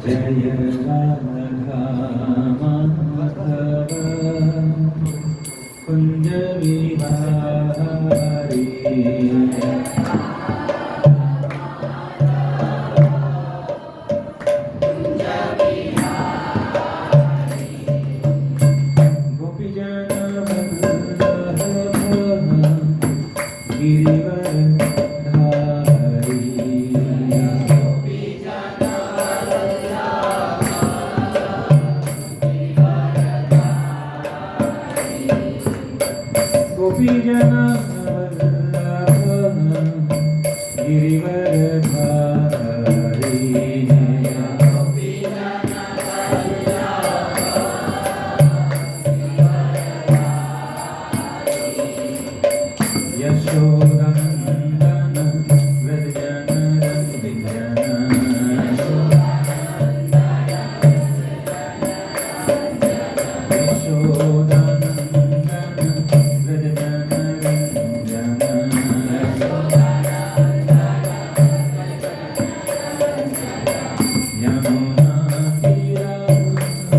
जय राधा माधव कुंज Vihari गोपीजन Girivardhari गोपीजन Girivardhari यशोदनन्दन व्रजजन Ranjan यशोदनन्दन व्रजजन Ranjan Yamuna तीरावनचारी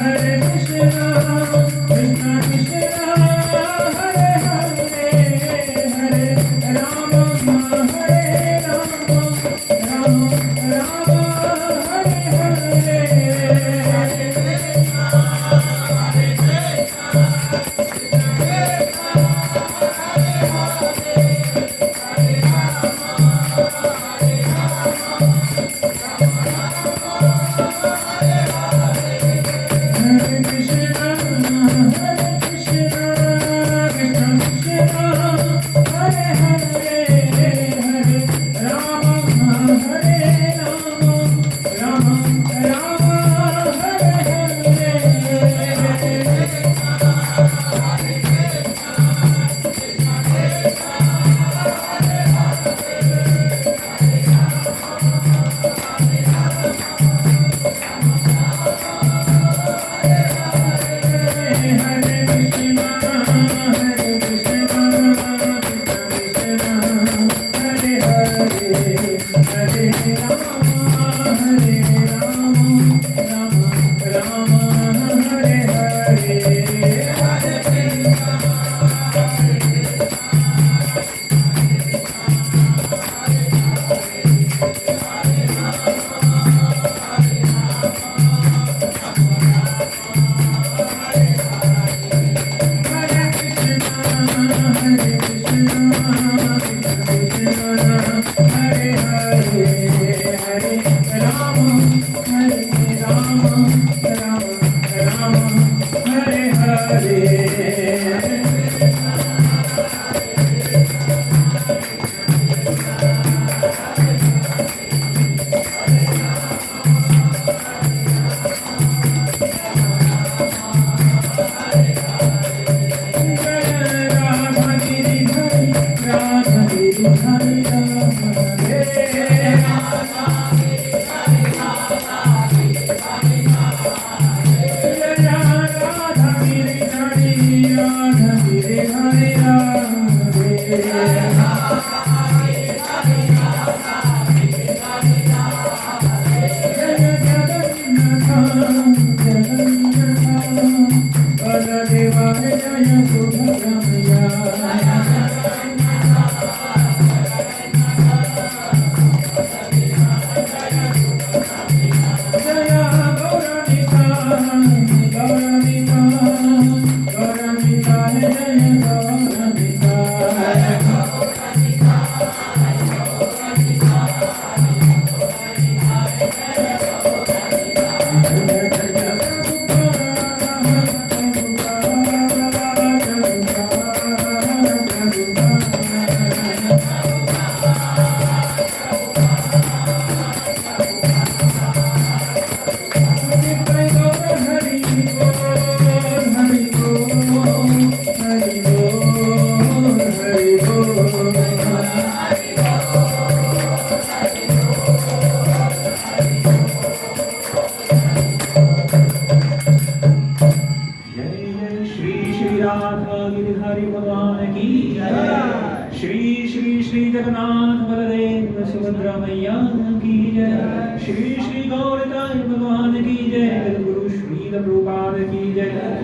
Hare Krishna,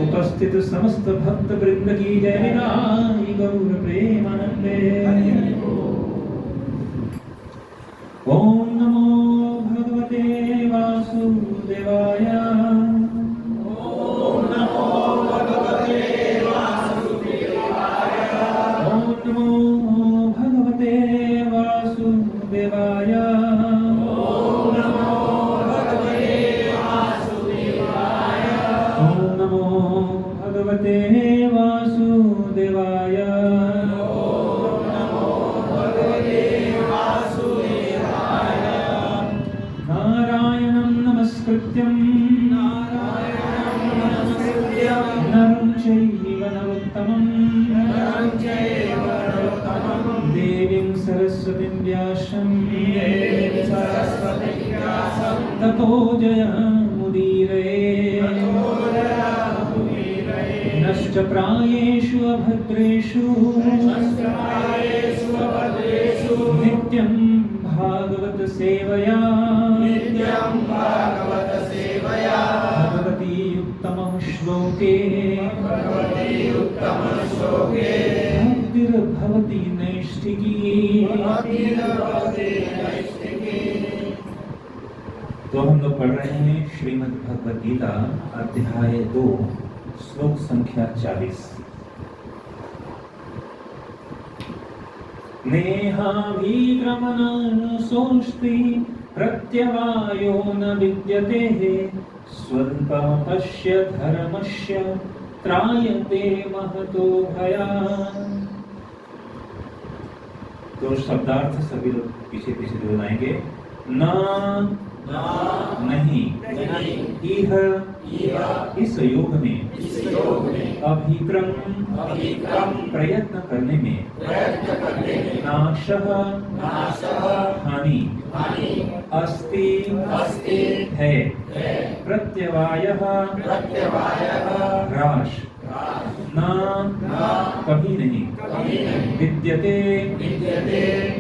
उपस्थित समस्त भक्त वृंद की जय निताई गौर प्रेमानंदे। ओम नमो भगवते वासुदेवाय। ओम नमो भगवते वासुदेवाय। ओम नमो भगवते वासुदेवाय। ओम नमो भगवते वासुदेवाय। ओम नमो भगवते वासुदेवाय। ओम नमो भगवते वासुदेवाय। नारायणं नमस्कृत्यं नरं चैव नरोत्तमं देवीं सरस्वतीं व्यासं ततो जयमुदीरये। नश्च प्रायेषु अभद्रेषु नित्यं भागवत सेवया भगवती उत्तमं श्लोके भक्तिर्भवति नैष्ठिकी। तो हम लोग पढ़ रहे हैं श्रीमद् भगवद गीता अध्याय 2 श्लोक संख्या 40। नेहाभिक्रमणसोऽस्ति प्रत्यवायो न विद्यते स्वल्पमपश्य धर्मस्य त्रायते महतो भयात्। तो शब्दार्थ सभी लोग पीछे पीछे दोहराएंगे। ना नहीं, इह इस योग में अभिक्रम प्रयत्न करने में नाशः हानि अस्ति है प्रत्यवायः ह्रास ना कभी नहीं विद्यते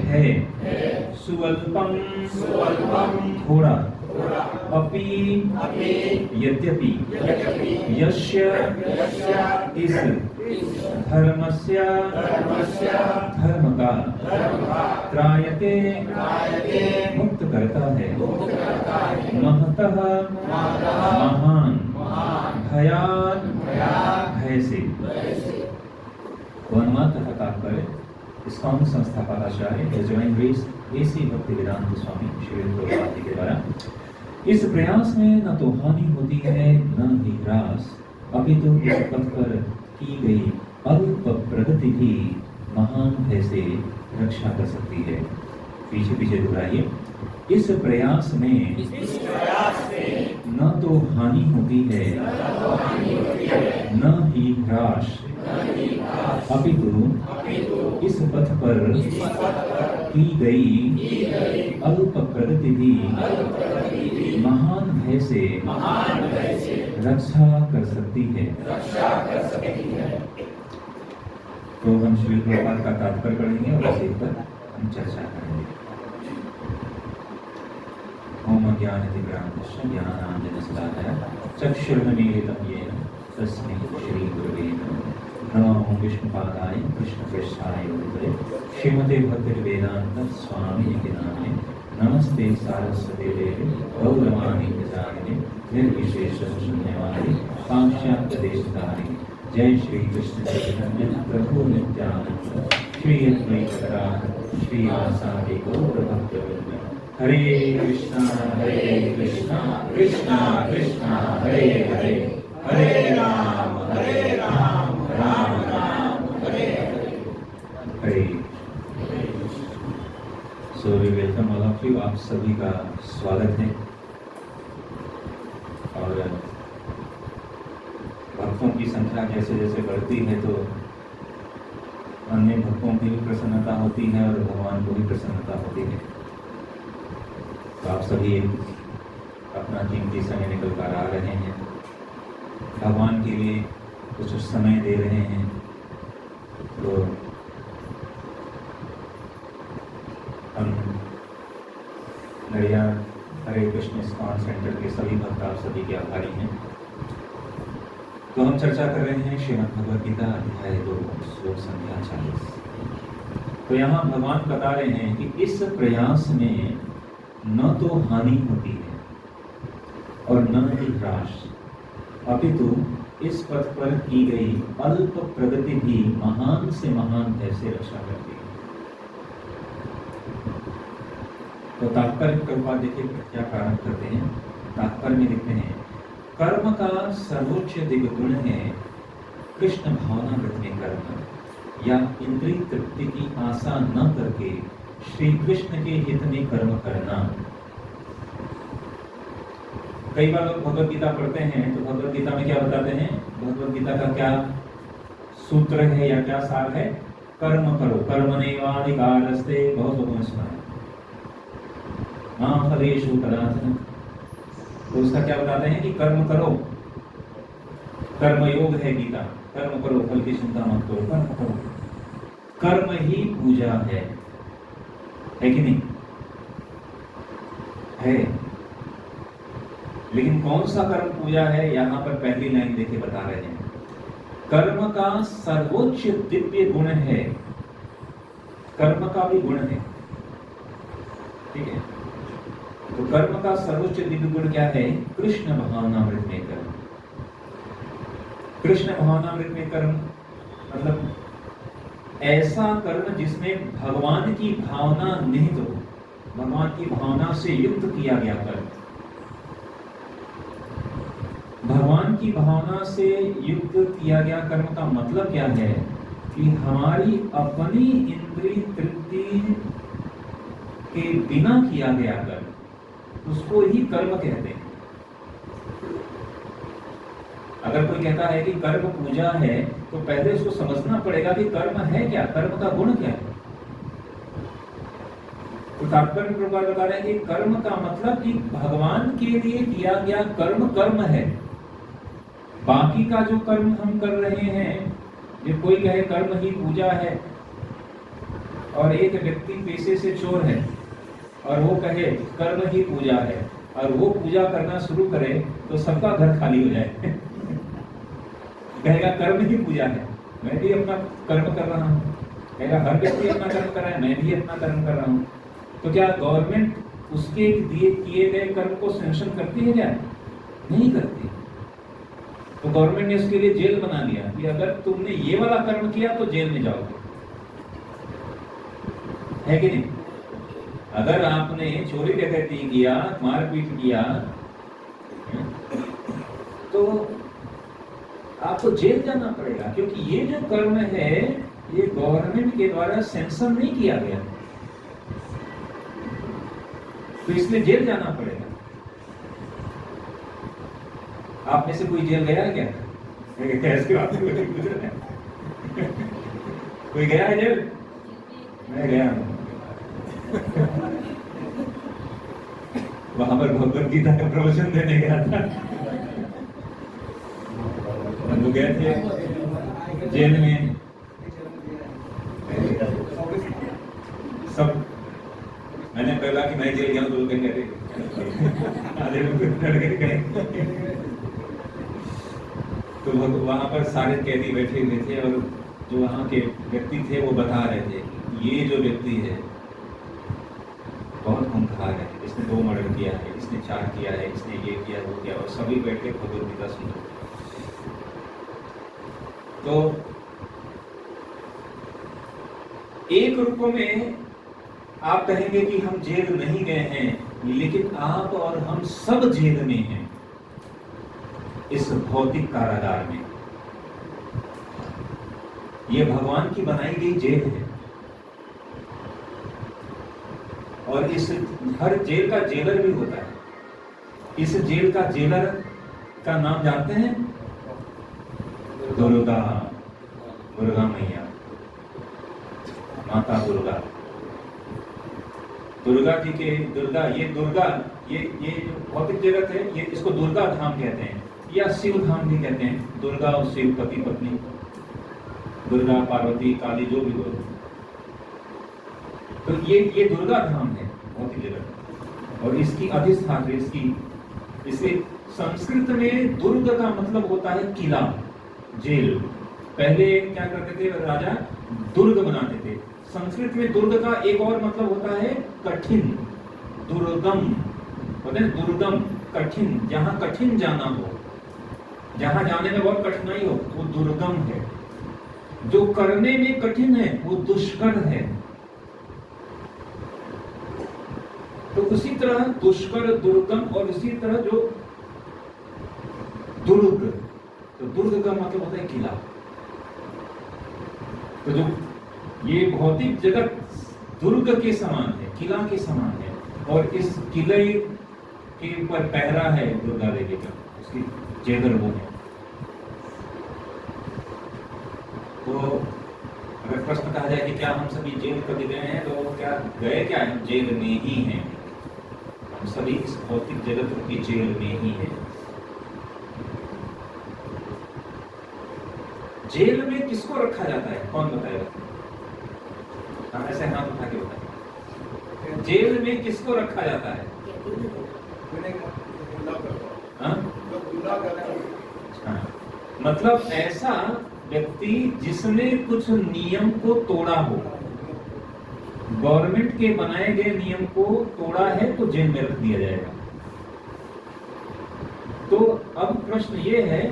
है सुअल्पम थोड़ा अपि यद्यपि यस्य इस धर्मस्य धर्म का त्रायते मुक्त करता है महतः महान भयात् भय से। वर्णमात तथा तात्पर्य इस्कॉन संस्थापकाचार्य एजवाइन रेस एसी भक्तिवेदांत स्वामी श्री प्रभुपाद जी के द्वारा। इस प्रयास में न तो हानि होती है न ही ह्रास, अपितु इस पथ पर की गई अल्प प्रगति भी महान भय से रक्षा कर सकती है। पीछे पीछे दोहराइए। इस प्रयास में न तो हानि होती है न ही ह्रास, अपितु इस पथ पर की गई अल्प प्रगति भी महान भय से रक्षा कर सकती है। तो हम श्री प्रभुपाद का तात्पर्य पढ़ेंगे और उसी पर हम चर्चा करेंगे। ओम ज्ञानतिग्रामस्य ज्ञानाञ्जनशलाकया चक्षुरुन्मीलितं येन तस्मै श्री गुरवे नमः। नमो विष्णुपादाय कृष्णप्रेष्ठाय भूतले श्रीमते भक्तिवेदांत स्वामी नामिने नमस्ते सारस्वते देवे गौरवाणी प्रचारिणे निर्विशेष शून्यवादी पाश्चात्यदेशधारिणे। जय श्री कृष्ण चैतन्य प्रभु नित्यानंद श्री अद्वैत श्री आसादि गौर भक्तवृंद। Hare Krishna Krishna Krishna Hare Hare, Hare Rama Rama Rama Hare Hare. So we welcome all of you. आप सभी का स्वागत है। और भक्तों की संख्या जैसे जैसे बढ़ती है तो अन्य भक्तों की भी प्रसन्नता होती है और भगवान को भी प्रसन्नता होती है। तो आप सभी अपना कीमती समय निकल कर आ रहे हैं, भगवान के लिए कुछ समय दे रहे हैं। तो हम नड़िया हरे कृष्ण इस्कॉन सेंटर के सभी भक्त आप सभी के आभारी हैं। तो हम चर्चा कर रहे हैं श्रीमद् भगवद गीता अध्याय 2 श्लोक संख्या 40। तो यहाँ भगवान बता रहे हैं कि इस प्रयास में न तो हानि होती है और न ही ह्रास, अपितु इस पथ पर की गई अल्प प्रगति भी महान से महान भय से रक्षा करती है। तो तात्पर्य प्रभुपाद देखिए क्या प्रारंभ करते हैं। तात्पर्य में लिखते हैं, कर्म का सर्वोच्च दिव्य गुण है कृष्ण भावनामृत में कर्म, या इंद्रिय तृप्ति की आशा न करके श्री कृष्ण के हित में कर्म करना। कई बार लोग भगवद गीता पढ़ते हैं तो भगवद गीता में क्या बताते हैं, भगवद गीता का क्या सूत्र है या क्या सार है, कर्म करो, कर्मणैवाधिकारस्ते। बहुत लोगों ने सुना है, मा फलेषु कदाचन। तो उसका क्या बताते हैं कि कर्म करो, कर्मयोग है गीता, कर्म करो, फल की चिंता मत करो, कर्म करो। कर्म ही पूजा है कि नहीं? है। लेकिन कौन सा कर्म पूजा है, यहां पर पहली लाइन देखे बता रहे हैं, कर्म का सर्वोच्च दिव्य गुण है। कर्म का भी गुण है, ठीक है। तो कर्म का सर्वोच्च दिव्य गुण क्या है? कृष्ण भावनामृत में कर्म। कृष्ण भावनामृत में कर्म मतलब ऐसा कर्म जिसमें भगवान की भावना निहित हो, भगवान की भावना से युक्त किया गया कर्म। भगवान की भावना से युक्त किया गया कर्म का मतलब क्या है कि हमारी अपनी इंद्रिय तृप्ति के बिना किया गया कर्म, उसको ही कर्म कहते हैं। अगर कोई कहता है कि कर्म पूजा है तो पहले उसको समझना पड़ेगा कि कर्म है क्या, कर्म का गुण क्या है। तो तात्पर्य प्रकार बता रहे हैं कि कर्म का मतलब कि भगवान के लिए किया गया कर्म कर्म है। बाकी का जो कर्म हम कर रहे हैं, ये कोई कहे कर्म ही पूजा है, और एक व्यक्ति पेशे से चोर है और वो कहे कर्म ही पूजा है, और वो पूजा करना शुरू करे तो सबका घर खाली हो जाए। कहेगा कर्म ही पूजा है, मैं भी अपना कर्म कर रहा हूँ। कहेगा हर व्यक्ति अपना कर्म कर रहा है, मैं भी अपना कर्म कर रहा हूँ। तो क्या गवर्नमेंट उसके दिए किए गए कर्म को सैंक्शन करती है क्या? नहीं करती। तो गवर्नमेंट ने उसके लिए जेल बना दिया कि अगर तुमने ये वाला कर्म किया तो जेल में जाओगे, है कि नहीं? अगर आपने चोरी डकैती किया, मारपीट किया, तो आपको जेल जाना पड़ेगा, क्योंकि ये जो कर्म है ये गवर्नमेंट के द्वारा सेंसर नहीं किया गया, तो इसमें जेल जाना पड़ेगा। आप में से कोई जेल गया है क्या? कैसे बात पूछ रहे हैं? कोई गया है जेल? मैं गया हूं। वहां पर भगवत गीता का प्रवचन देने गया था। हम लोग गए थे जेल में, सब मैंने पहला कि मैं जेल गया तो लोग कहते आधे लोग लड़के गए। तो वहां पर सारे कैदी बैठे हुए थे और जो वहाँ के व्यक्ति थे वो बता रहे थे ये जो व्यक्ति है बहुत खूंखार है, इसने 2 मर्डर किया है, इसने 4 किया है, इसने ये किया वो किया, और सभी बैठ के भगवद गीता सुन रहे। तो एक रूप में आप कहेंगे कि हम जेल नहीं गए हैं, लेकिन आप और हम सब जेल में हैं, इस भौतिक कारागार में। ये भगवान की बनाई गई जेल है, और इस हर जेल का जेलर भी होता है। इस जेल का जेलर का नाम जानते हैं? दुर्गा, दुर्गा मैया, माता दुर्गा। दुर्गा जी के दुर्गा, ये जो भौतिक जगत है ये इसको दुर्गा धाम कहते हैं, या शिव धाम भी कहते हैं। दुर्गा और शिव पति पत्नी, दुर्गा पार्वती काली जो भी बोलो, तो ये दुर्गा धाम है भौतिक जगत। और इसकी अधिष्ठात्री, इसे संस्कृत में दुर्ग का मतलब होता है किला, जेल। पहले क्या करते थे राजा? दुर्ग बनाते थे। संस्कृत में दुर्ग का एक और मतलब होता है कठिन, दुर्गम होता है। दुर्गम कठिन, जहां कठिन जाना हो, जहां जाने में बहुत कठिनाई हो, वो दुर्गम है। जो करने में कठिन है वो दुष्कर है। तो उसी तरह दुष्कर, दुर्गम, और इसी तरह जो दुर्ग, तो दुर्ग का मतलब होता है किला। तो जो ये भौतिक जगत दुर्ग के समान है, किला के समान है, और इस किले के ऊपर पहरा है दुर्गा देवी का, उसकी जेलर वो है। तो अगर प्रश्न कहा जाए कि क्या हम सभी जेल कभी गए हैं, तो क्या गए, क्या हम जेल में ही हैं। हम सभी इस भौतिक जगत की जेल में ही हैं। जेल में किसको रखा जाता है, कौन बताएगा? हम ऐसे हाथ उठा के बताएं। जेल में किसको रखा जाता है? हाँ? मतलब ऐसा व्यक्ति जिसने कुछ नियम को तोड़ा हो, गवर्नमेंट के बनाए गए नियम को तोड़ा है, तो जेल में रख दिया जाएगा। तो अब प्रश्न ये है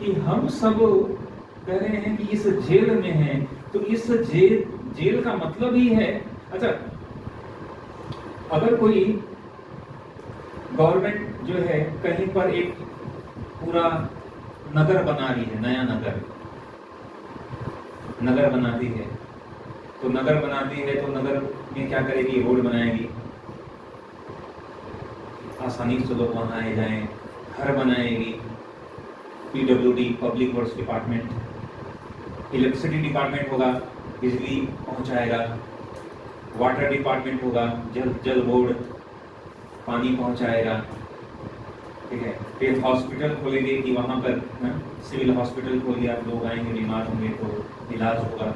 कि हम सब कह रहे हैं कि इस जेल में हैं, तो इस जेल का मतलब ही है, अच्छा, अगर कोई गवर्नमेंट जो है कहीं पर एक पूरा नगर बना रही है, नया नगर बनाती है, तो नगर में क्या करेगी? रोड बनाएगी, आसानी से लोग वहां आए जाएं, घर बनाएगी, PWD public works department, electricity department होगा, बिजली पहुंचाएगा, वाटर डिपार्टमेंट होगा, जल बोर्ड पानी पहुंचाएगा, ठीक है। फिर हॉस्पिटल खोलेंगे कि वहां पर सिविल हॉस्पिटल खोल दिया, लोग आएंगे बीमार होंगे तो इलाज होगा।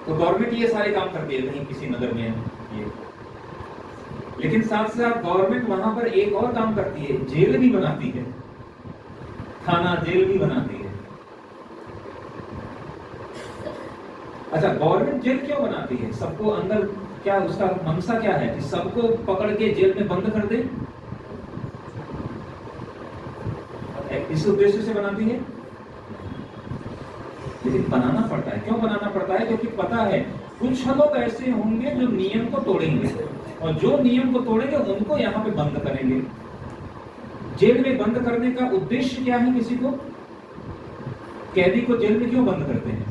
तो गवर्नमेंट ये सारे काम करती है कहीं किसी नगर में ये। लेकिन साथ साथ गवर्नमेंट वहां पर एक और काम करती है, जेल भी बनाती है, थाना जेल भी बनाती है। अच्छा, गवर्नमेंट जेल क्यों बनाती है? सबको अंदर, क्या उसका मंशा क्या है कि सबको पकड़ के जेल में बंद कर दे? इस उद्देश्य से बनाती है। लेकिन बनाना पड़ता है, क्यों बनाना पड़ता है? क्योंकि पता है कुछ लोग ऐसे होंगे जो नियम को तोड़ेंगे, और जो नियम को तोड़ेंगे उनको यहाँ पे बंद करेंगे। जेल में बंद करने का उद्देश्य क्या है? किसी को, कैदी को जेल में क्यों बंद करते हैं?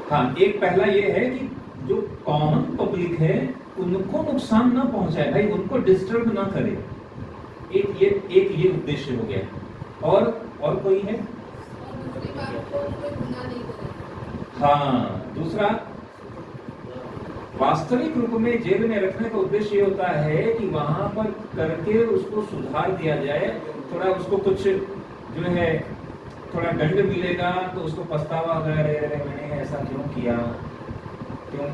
हाँ, एक पहला ये है कि जो कॉमन पब्लिक है उनको नुकसान ना पहुंचाए, भाई उनको डिस्टर्ब ना करे। एक ये उद्देश्य हो गया। और कोई है? हाँ, दूसरा, वास्तविक रूप में जेल में रखने का उद्देश्य ये होता है कि वहां पर करके उसको सुधार दिया जाए, थोड़ा उसको कुछ जो है थोड़ा दंड मिलेगा तो उसको पछतावा होगा, अरे मैंने ऐसा क्यों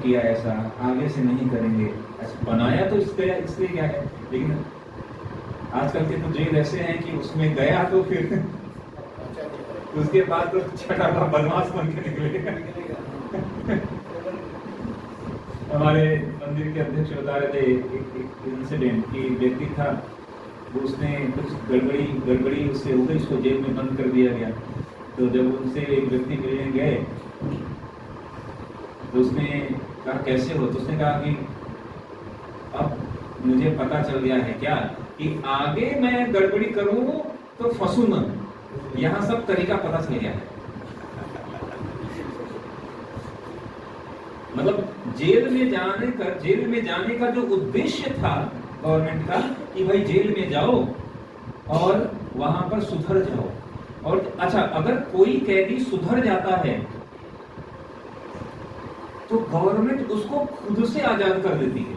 किया ऐसा, आगे से नहीं करेंगे। ऐसा बनाया तो इसलिए क्या है, लेकिन आजकल के तो जेल ऐसे हैं कि उसमें गया तो फिर उसके बाद तो छठा बदमाश बन के निकलेगा। हमारे मंदिर के अध्यक्ष बता रहे थे एक इंसिडेंट कि व्यक्ति था, उसने कुछ गड़बड़ी उससे हो गई, उसको जेल में बंद कर दिया गया। तो जब उनसे एक व्यक्ति मिलने गए तो उसने कहा कैसे हो, तो उसने कहा कि अब मुझे पता चल गया है क्या कि आगे मैं गड़बड़ी करूं तो फंसू न, यहाँ सब तरीका पता चल गया है। मतलब जेल में जाने का जो उद्देश्य था गवर्नमेंट का कि भाई जेल में जाओ और वहां पर सुधर जाओ। और अच्छा, अगर कोई कैदी सुधर जाता है तो गवर्नमेंट उसको खुद से आजाद कर देती है।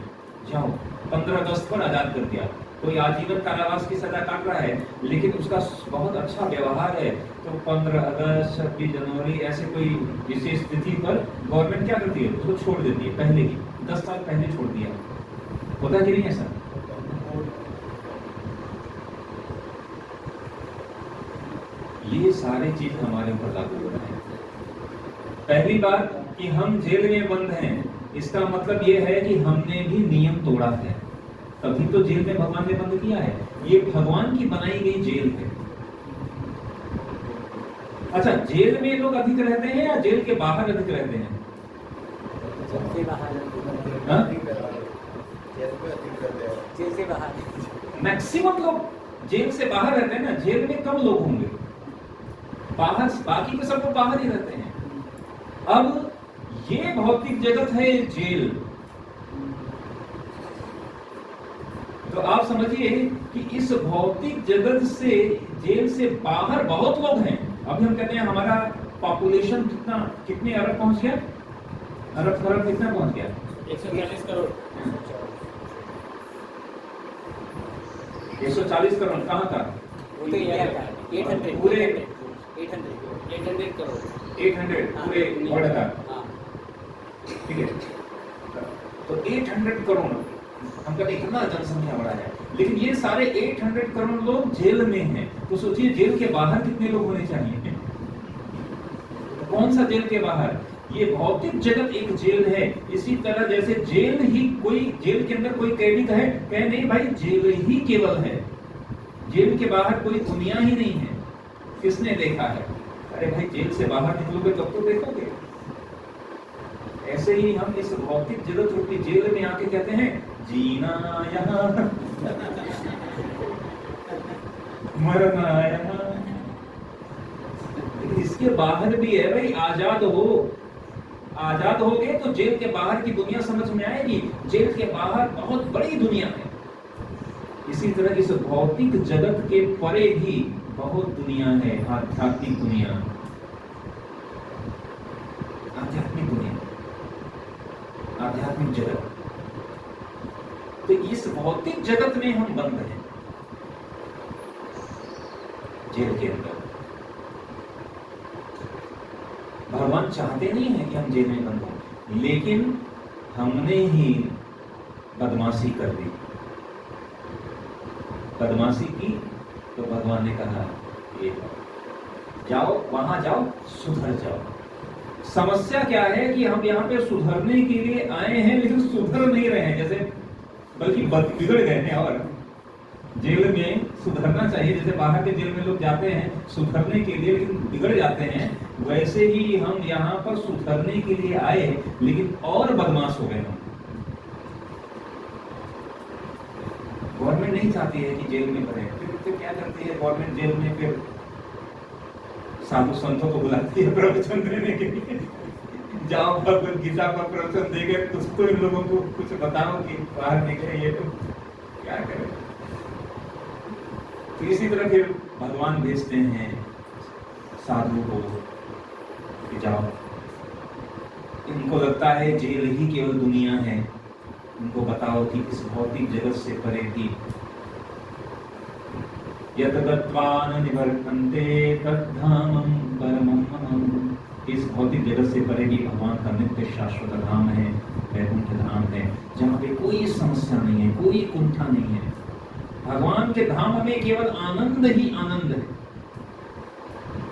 जाओ, 15 अगस्त पर आजाद कर दिया, कोई आजीवन कारावास की सजा काट रहा है लेकिन उसका बहुत अच्छा व्यवहार है, तो 15 अगस्त 26 जनवरी ऐसे कोई विशेष तिथि पर गवर्नमेंट क्या करती है, उसको छोड़ देती है। पहले ही 10 साल पहले छोड़ दिया, होता कि नहीं ऐसा? ये सारी चीज हमारे ऊपर लागू हो रहा है। पहली बात कि हम जेल में बंद हैं, इसका मतलब ये है कि हमने भी नियम तोड़ा है, तभी तो जेल में भगवान ने बंद किया है। ये भगवान की बनाई गई जेल है। अच्छा, जेल में लोग अधिक रहते हैं या जेल के बाहर अधिक रहते हैं? जेल से बाहर मैक्सिमम लोग जेल से बाहर रहते हैं ना, जेल में कम लोग होंगे, बाहर बाकी तो सब लोग बाहर ही रहते हैं। अब ये भौतिक जगत है जेल, तो आप समझिए कि इस भौतिक जगत से, जेल से बाहर बहुत लोग हैं। अभी हम कहते हैं हमारा पॉपुलेशन कितने अरब पहुंच गया, अरब खरब कितना पहुंच गया? 140 करोड़। 140 करोड़ कहाँ का? वो तो इंडिया का 800 पूरे 800 करोड़ 800 पूरे वर्ल्ड का, ठीक है। तो 800 करोड़ हम कहते इतना जनसंख्या बड़ा है, लेकिन ये सारे 800 करोड़ लोग जेल में हैं। तो सोचिए जेल के बाहर कितने लोग होने चाहिए? कौन सा जेल के बाहर? ये भौतिक जगत एक जेल है। इसी तरह जैसे जेल ही, कोई जेल के अंदर कोई कैदी कहे नहीं भाई जेल ही केवल है, जेल के बाहर कोई दुनिया ही नहीं है। किसने देखा है? अरे भाई जेल से बाहर निकलोगे तब तो देखोगे। ऐसे ही हम इस भौतिक जगत रूपी जेल में आके कहते हैं जीना यहाँ मरना यहाँ, लेकिन इसके बाहर भी है भाई, आजाद होगे तो जेल के बाहर की दुनिया समझ में आएगी। जेल के बाहर बहुत बड़ी दुनिया है। इसी तरह इस भौतिक जगत के परे भी बहुत दुनिया है, आध्यात्मिक दुनिया, आध्यात्मिक दुनिया, आध्यात्मिक जगत। तो इस भौतिक जगत में हम बंद हैं, जेल के अंदर। भगवान चाहते नहीं है कि हम जेल में बंद हों, लेकिन हमने ही बदमाशी कर दी। बदमाशी की तो भगवान ने कहा ये जाओ, वहां जाओ, सुधर जाओ। समस्या क्या है कि हम यहाँ पे सुधरने के लिए आए हैं लेकिन सुधर नहीं रहे हैं, जैसे बल्कि बिगड़ गए हैं। और जेल में सुधरना चाहिए, जैसे बाहर के जेल में लोग जाते हैं सुधरने के लिए लेकिन बिगड़ जाते हैं, वैसे ही हम यहाँ पर सुधरने के लिए आए लेकिन और बदमाश हो गए हम। गवर्नमेंट नहीं चाहती है कि जेल में करें, फिर क्या करती है गवर्नमेंट जेल में? फिर साधु संतों को बुलाती है प्रवचन देने के लिए, जाओ भगवत गीता का प्रवचन देकर कुछ तो इन लोगों को कुछ बताओ कि बाहर निकले, ये तो क्या करें। तो इसी तरह फिर भगवान भेजते हैं साधु को कि जाओ, इनको लगता है जेल ही केवल दुनिया है, उनको बताओ कि इस भौतिक जगत से परे भी यत गत्वा न निवर्तन्ते तद्धामं परमं मम, इस भौतिक जगत से परे भी भगवान का नित्य शाश्वत धाम है, वैकुंठ धाम है, जहाँ पे कोई समस्या नहीं है, कोई कुंठा नहीं है। भगवान के धाम में केवल आनंद ही आनंद है,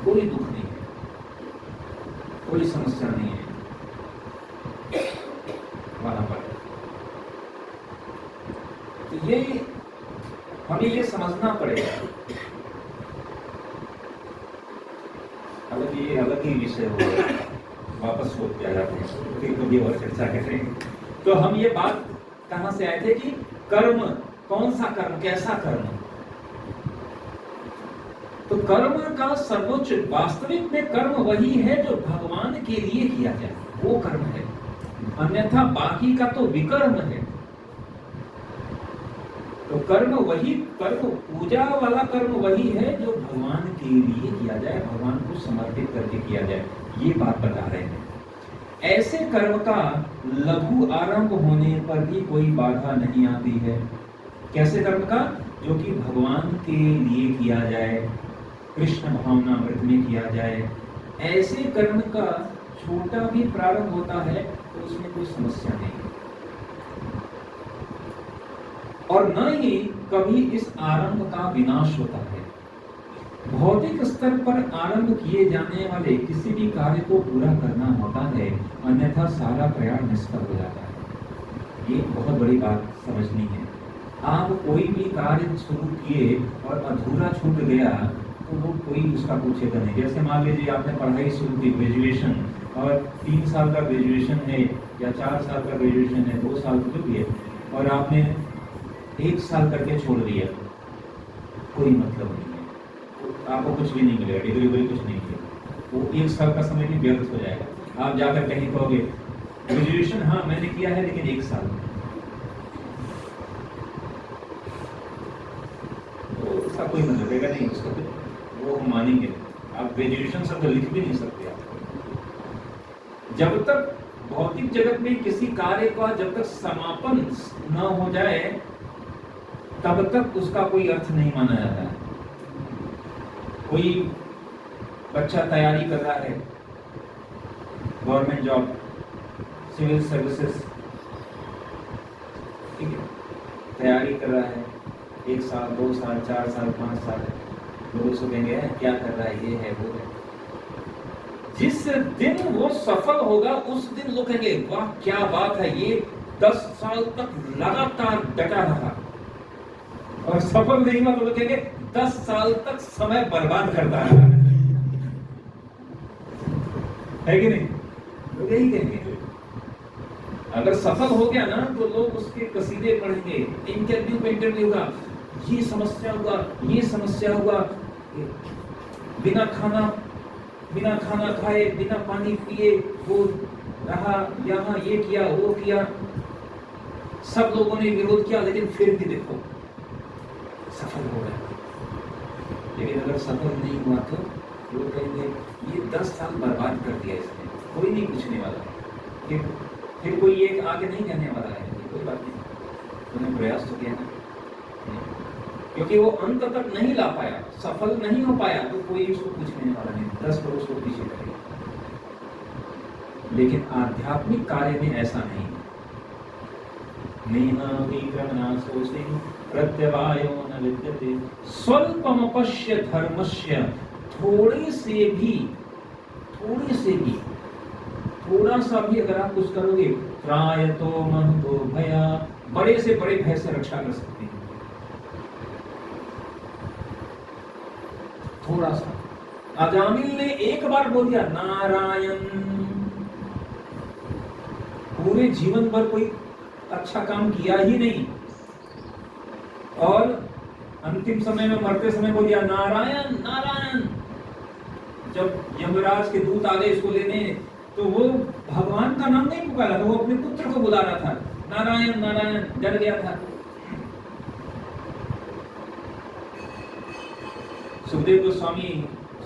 कोई दुख नहीं है, कोई समस्या नहीं है वहां पर। तो ये हमें ये समझना पड़ेगा। अलग ये अलग ही विषय होगा, वापस हो क्या जाते हैं, फिर कभी और चर्चा करेंगे। तो हम ये बात कहाँ से आए थे कि कर्म, कौन सा कर्म, कैसा कर्म? तो कर्म का सर्वोच्च, वास्तविक में कर्म वही है जो भगवान के लिए किया जाए, वो कर्म है। अन्यथा बाकी का तो विकर्म है। तो कर्म वही, कर्म पूजा वाला कर्म वही है जो भगवान के लिए किया जाए, भगवान को समर्पित करके किया जाए, ये बात बता रहे हैं। ऐसे कर्म का लघु आरंभ होने पर भी कोई बाधा नहीं आती है। कैसे कर्म का? जो कि भगवान के लिए किया जाए, कृष्ण भावनामृत में किया जाए, ऐसे कर्म का छोटा भी प्रारंभ होता है तो उसमें कोई समस्या नहीं, और न ही कभी इस आरंभ का विनाश होता है। भौतिक स्तर पर आरंभ किए जाने वाले किसी भी कार्य को पूरा करना होता है, अन्यथा सारा प्रयास निष्फल हो जाता है। ये बहुत बड़ी बात समझनी है। आप कोई भी कार्य शुरू किए और अधूरा छूट गया तो वो कोई उसका पूछेगा नहीं। जैसे मान लीजिए आपने पढ़ाई शुरू की, ग्रेजुएशन, और 3 साल का ग्रेजुएशन है या 4 साल का ग्रेजुएशन है, 2 साल जो भी है, और आपने 1 साल करके छोड़ दिया, कोई मतलब नहीं है, तो आपको कुछ भी नहीं मिलेगा, डिग्री वगैरह कुछ नहीं मिलेगा, वो 1 साल का समय भी व्यर्थ हो जाएगा। आप जाकर कहीं कहोगे ग्रेजुएशन हाँ मैंने किया है लेकिन 1 साल, तो उसका कोई मतलब रहेगा नहीं, उसका वो हम मानेंगे। आप ग्रेजुएशन शब्द लिख भी नहीं सकते आप। जब तक भौतिक जगत में किसी कार्य का जब तक समापन न हो जाए तब तक उसका कोई अर्थ नहीं माना जाता है। कोई बच्चा तैयारी कर रहा है, गवर्नमेंट जॉब, सिविल सर्विसेज, ठीक है, तैयारी कर रहा है, 1 साल 2 साल 4 साल 5 साल, लोग उसको कहेंगे क्या कर रहा है, ये है वो है। जिस दिन वो सफल होगा उस दिन लोग कहेंगे वाह क्या बात है, ये 10 साल तक लगातार डटा रहा, और सफल नहीं हुआ तो लोग कहेंगे 10 साल तक समय बर्बाद करता रहा, है कि नहीं? लोग यही कहेंगे। अगर सफल हो गया ना तो लोग उसके कसीदे पढ़ेंगे, इंटरव्यू पे इंटरव्यू होगा, ये समस्या हुआ, ये समस्या हुआ, बिना खाना खाए, बिना पानी पिए वो रहा, यहाँ ये किया वो किया, सब लोगों ने विरोध किया लेकिन फिर भी देखो सफल हो गया। लेकिन अगर सफल नहीं हुआ तो लोग कहेंगे ये 10 साल बर्बाद कर दिया इसने, कोई नहीं पूछने वाला, फिर कोई एक आगे नहीं कहने वाला है कोई बात नहीं, तुमने प्रयास तो किया ना, क्योंकि वो अंत तक नहीं ला पाया, सफल नहीं हो पाया, तो कोई उसको पूछने वाला नहीं, 10 लोग उसको पीछे करेंगे। लेकिन आध्यात्मिक कार्य में ऐसा नहीं। नेहा विक्रमनाशोऽसि प्रत्यवायो न विद्यते स्वल्पमपश्य धर्मस्य, थोड़े से भी थोड़ा सा भी अगर आप कुछ करोगे, त्रायतो महतो भया, बड़े से बड़े भय से रक्षा कर सकते हैं। थोड़ा सा अजामिल ने एक बार बोल दिया नारायण, पूरे जीवन भर कोई अच्छा काम किया ही नहीं, और अंतिम समय में मरते समय बोलिया नारायण नारायण। जब यमराज के दूत आ गए इसको लेने, तो वो भगवान का नाम नहीं पुकारा था, वो अपने पुत्र को बुला रहा था, नारायण नारायण, डर गया था। सुखदेव गोस्वामी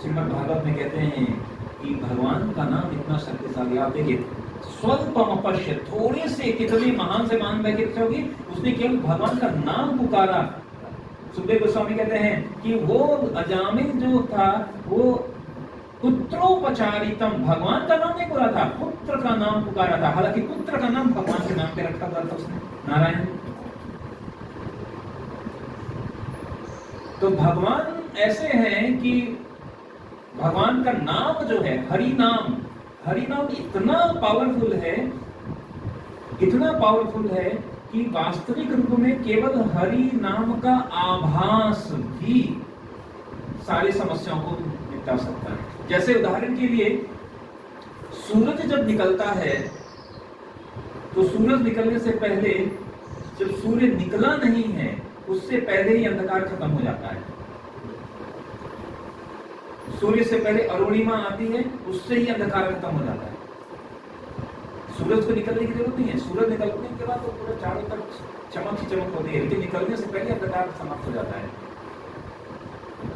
श्रीमद् भागवत में कहते हैं कि भगवान का नाम इतना शक्तिशाली। आप देखिए, स्वल्पम अपश्य, थोड़े से कितने महान से महान व्यक्ति होगी, उसने केवल भगवान का नाम पुकारा। सुखदेव गोस्वामी कहते हैं कि वो अजामिल जो था वो पुत्रोपचारितम, भगवान का नाम नहीं पुकारा था, पुत्र का नाम पुकारा था। हालांकि पुत्र का नाम भगवान के नाम पे रखा हुआ था उसने, नारायण। तो भगवान ऐसे हैं कि भगवान का नाम जो है हरि नाम, हरि नाम इतना पावरफुल है, इतना पावरफुल है कि वास्तविक रूप में केवल हरि नाम का आभास भी सारी समस्याओं को निपटा सकता है। जैसे उदाहरण के लिए, सूरज जब निकलता है तो सूरज निकलने से पहले, जब सूर्य निकला नहीं है उससे पहले ही अंधकार खत्म हो जाता है। सूर्य से पहले अरुणिमा आती है, उससे ही अंधकार खत्म हो जाता है। सूरज को निकलने की जरूरत नहीं है, सूरज निकलने के बाद तो पूरा चारों तरफ चमक ही चमक होती है, लेकिन निकलने से पहले अंधकार समाप्त हो जाता है।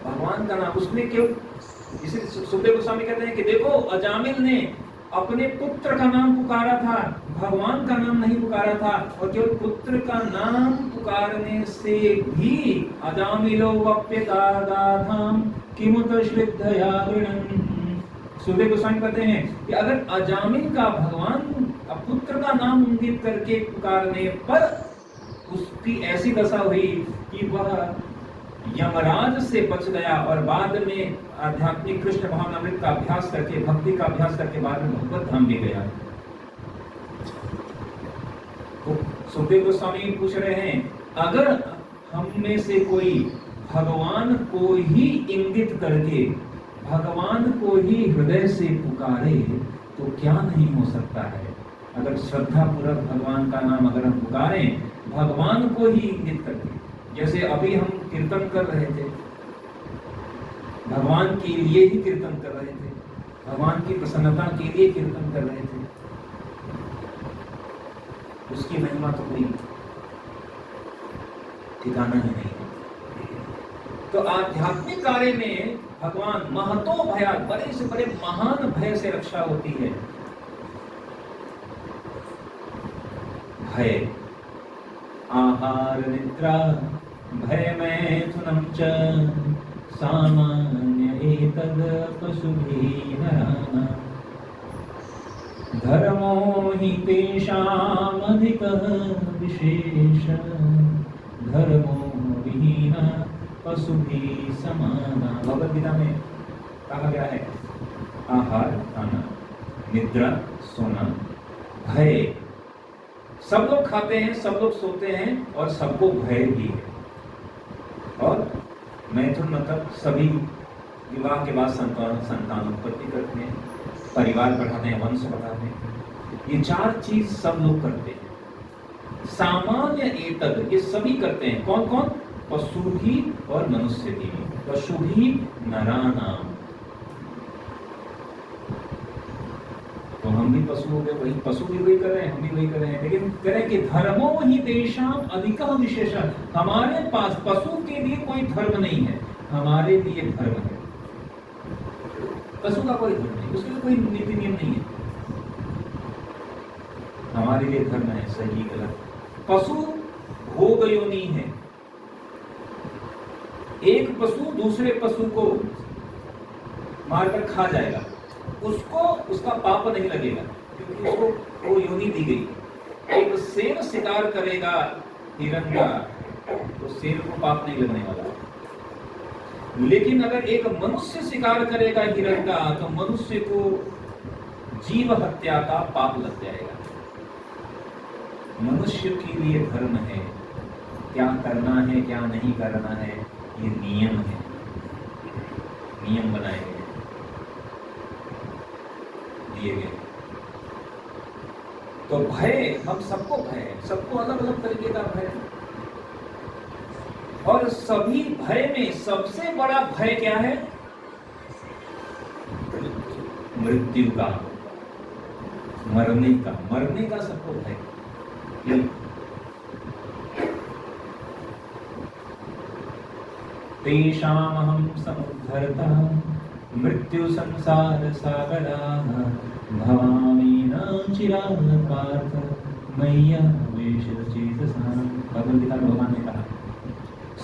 भगवान का नाम उसमें क्यों, इसे सुखदेव गोस्वामी कहते हैं कि देखो, अजामिल ने अपने पुत्र का नाम पुकारा था, भगवान का नाम नहीं पुकारा था, और केवल पुत्र का नाम पुकारने से भी अजामिलो वप्यतादाधाम किमुत श्रद्धया गृणन्। सुखदेव गोस्वामी कहते हैं कि अगर अजामिल का भगवान पुत्र का नाम इंगित करके पुकारने पर उसकी ऐसी दशा हुई कि वह यमराज से बच गया और बाद में आध्यात्मिक कृष्ण भावनामृत का अभ्यास करके, भक्ति का अभ्यास करके बाद में भगवत धाम भी गया। तो सुखदेव गोस्वामी पूछ रहे हैं, अगर हम में से कोई भगवान को ही इंगित करके, भगवान को ही हृदय से पुकारे तो क्या नहीं हो सकता है। अगर श्रद्धा पूर्वक भगवान का नाम अगर हम पुकारें, भगवान को ही इंगित करके, जैसे अभी हम कीर्तन कर रहे थे, भगवान के लिए ही कीर्तन कर रहे थे, भगवान की प्रसन्नता के लिए कीर्तन कर रहे थे, उसकी महिमा तो कोई ठिकाना ही नहीं है। तो आध्यात्मिक कार्य में भगवान महतो भया, बड़े से बड़े महान भय से रक्षा होती है। भय, आहार निद्रा भय मैथुनं च सामान्य एतद् पशुभिः नराणाम् धर्मो हि तेषाम् अधिकः विशेषः धर्मो विहीनः पशुभिः समानः। भगवद गीता में कहा गया है, आहार खाना, निद्रा सोना, भय, सब लोग खाते हैं, सब लोग सोते हैं और सबको भय भी है। और मैथुन मतलब सभी विवाह के बाद संतान उत्पत्ति करते हैं, परिवार बढ़ाते हैं, वंश बढ़ाते हैं। ये चार चीज सब लोग करते हैं। सामान्य एतद, ये सभी करते हैं। कौन कौन? पशु भी और मनुष्य भी। पशु भी नराणाम, तो हम भी पशु हो गए, वही पशु भी वही कर रहे हैं, हम भी वही कर रहे हैं। लेकिन कह रहे हैं कि धर्मो ही तेषाम अधिकः विशेषः, हमारे पास पशु के लिए कोई धर्म नहीं है, हमारे लिए धर्म है। पशु का कोई धर्म नहीं, उसके लिए कोई नीति नियम नहीं है, हमारे लिए धर्म है, सही गलत। पशु भोग योनि है, एक पशु दूसरे पशु को मारकर खा जाएगा, उसको उसका पाप नहीं लगेगा, क्योंकि उसको वो योनि दी गई। एक शेर शिकार करेगा हिरण का, तो शेर को पाप नहीं लगने वाला। लेकिन अगर एक मनुष्य शिकार करेगा हिरण का, तो मनुष्य को जीव हत्या का पाप लग जाएगा। मनुष्य के लिए धर्म है, क्या करना है क्या नहीं करना है, ये नियम है, नियम बनाए गए, दिए गए। तो भय, हम सबको भय है, सबको अलग अलग तरीके का भय है। और सभी भय में सबसे बड़ा भय क्या है? मृत्यु का, मरने का सबको भय। तेषामहं समुद्धर्ता मृत्यु संसार सागराः भवामि न चिरात् पार्थ मय्यावेशित चेतसाम्। भगवद गीता में भगवान ने कहा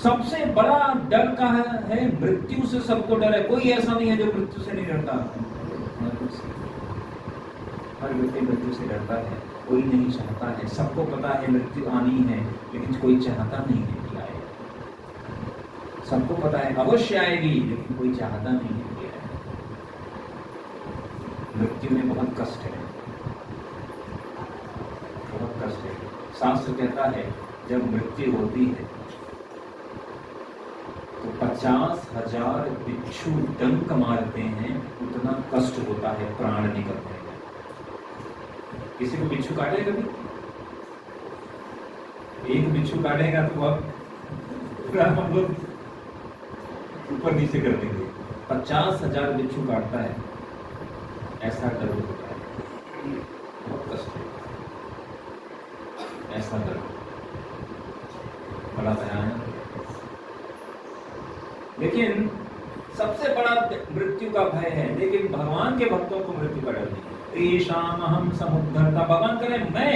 सबसे बड़ा डर का है मृत्यु से। सबको डर है, कोई ऐसा नहीं है जो मृत्यु से नहीं डरता। हर व्यक्ति मृत्यु से डरता है, कोई नहीं चाहता है। सबको पता है मृत्यु आनी है, लेकिन कोई चाहता नहीं है कि आए। सबको पता है अवश्य आएगी, लेकिन कोई चाहता नहीं है कि आए। मृत्यु में बहुत कष्ट है, बहुत कष्ट है। शास्त्र कहता है जब मृत्यु होती है तो 50,000 बिच्छू डंक मारते हैं, उतना कष्ट होता है प्राण निकलने में। किसी को बिच्छू काटे कभी? एक बिच्छू काटेगा तो अब पूरा हम लोग ऊपर नीचे कर देंगे। 50,000 बिच्छू काटता है, ऐसा डर होता है, बहुत कष्ट है, ऐसा डर बड़ा भयानक। लेकिन सबसे बड़ा मृत्यु का भय है, लेकिन भगवान के भक्तों को मृत्यु का डर नहीं है। तेषामहं समुद्धर्ता, भगवान कह मैं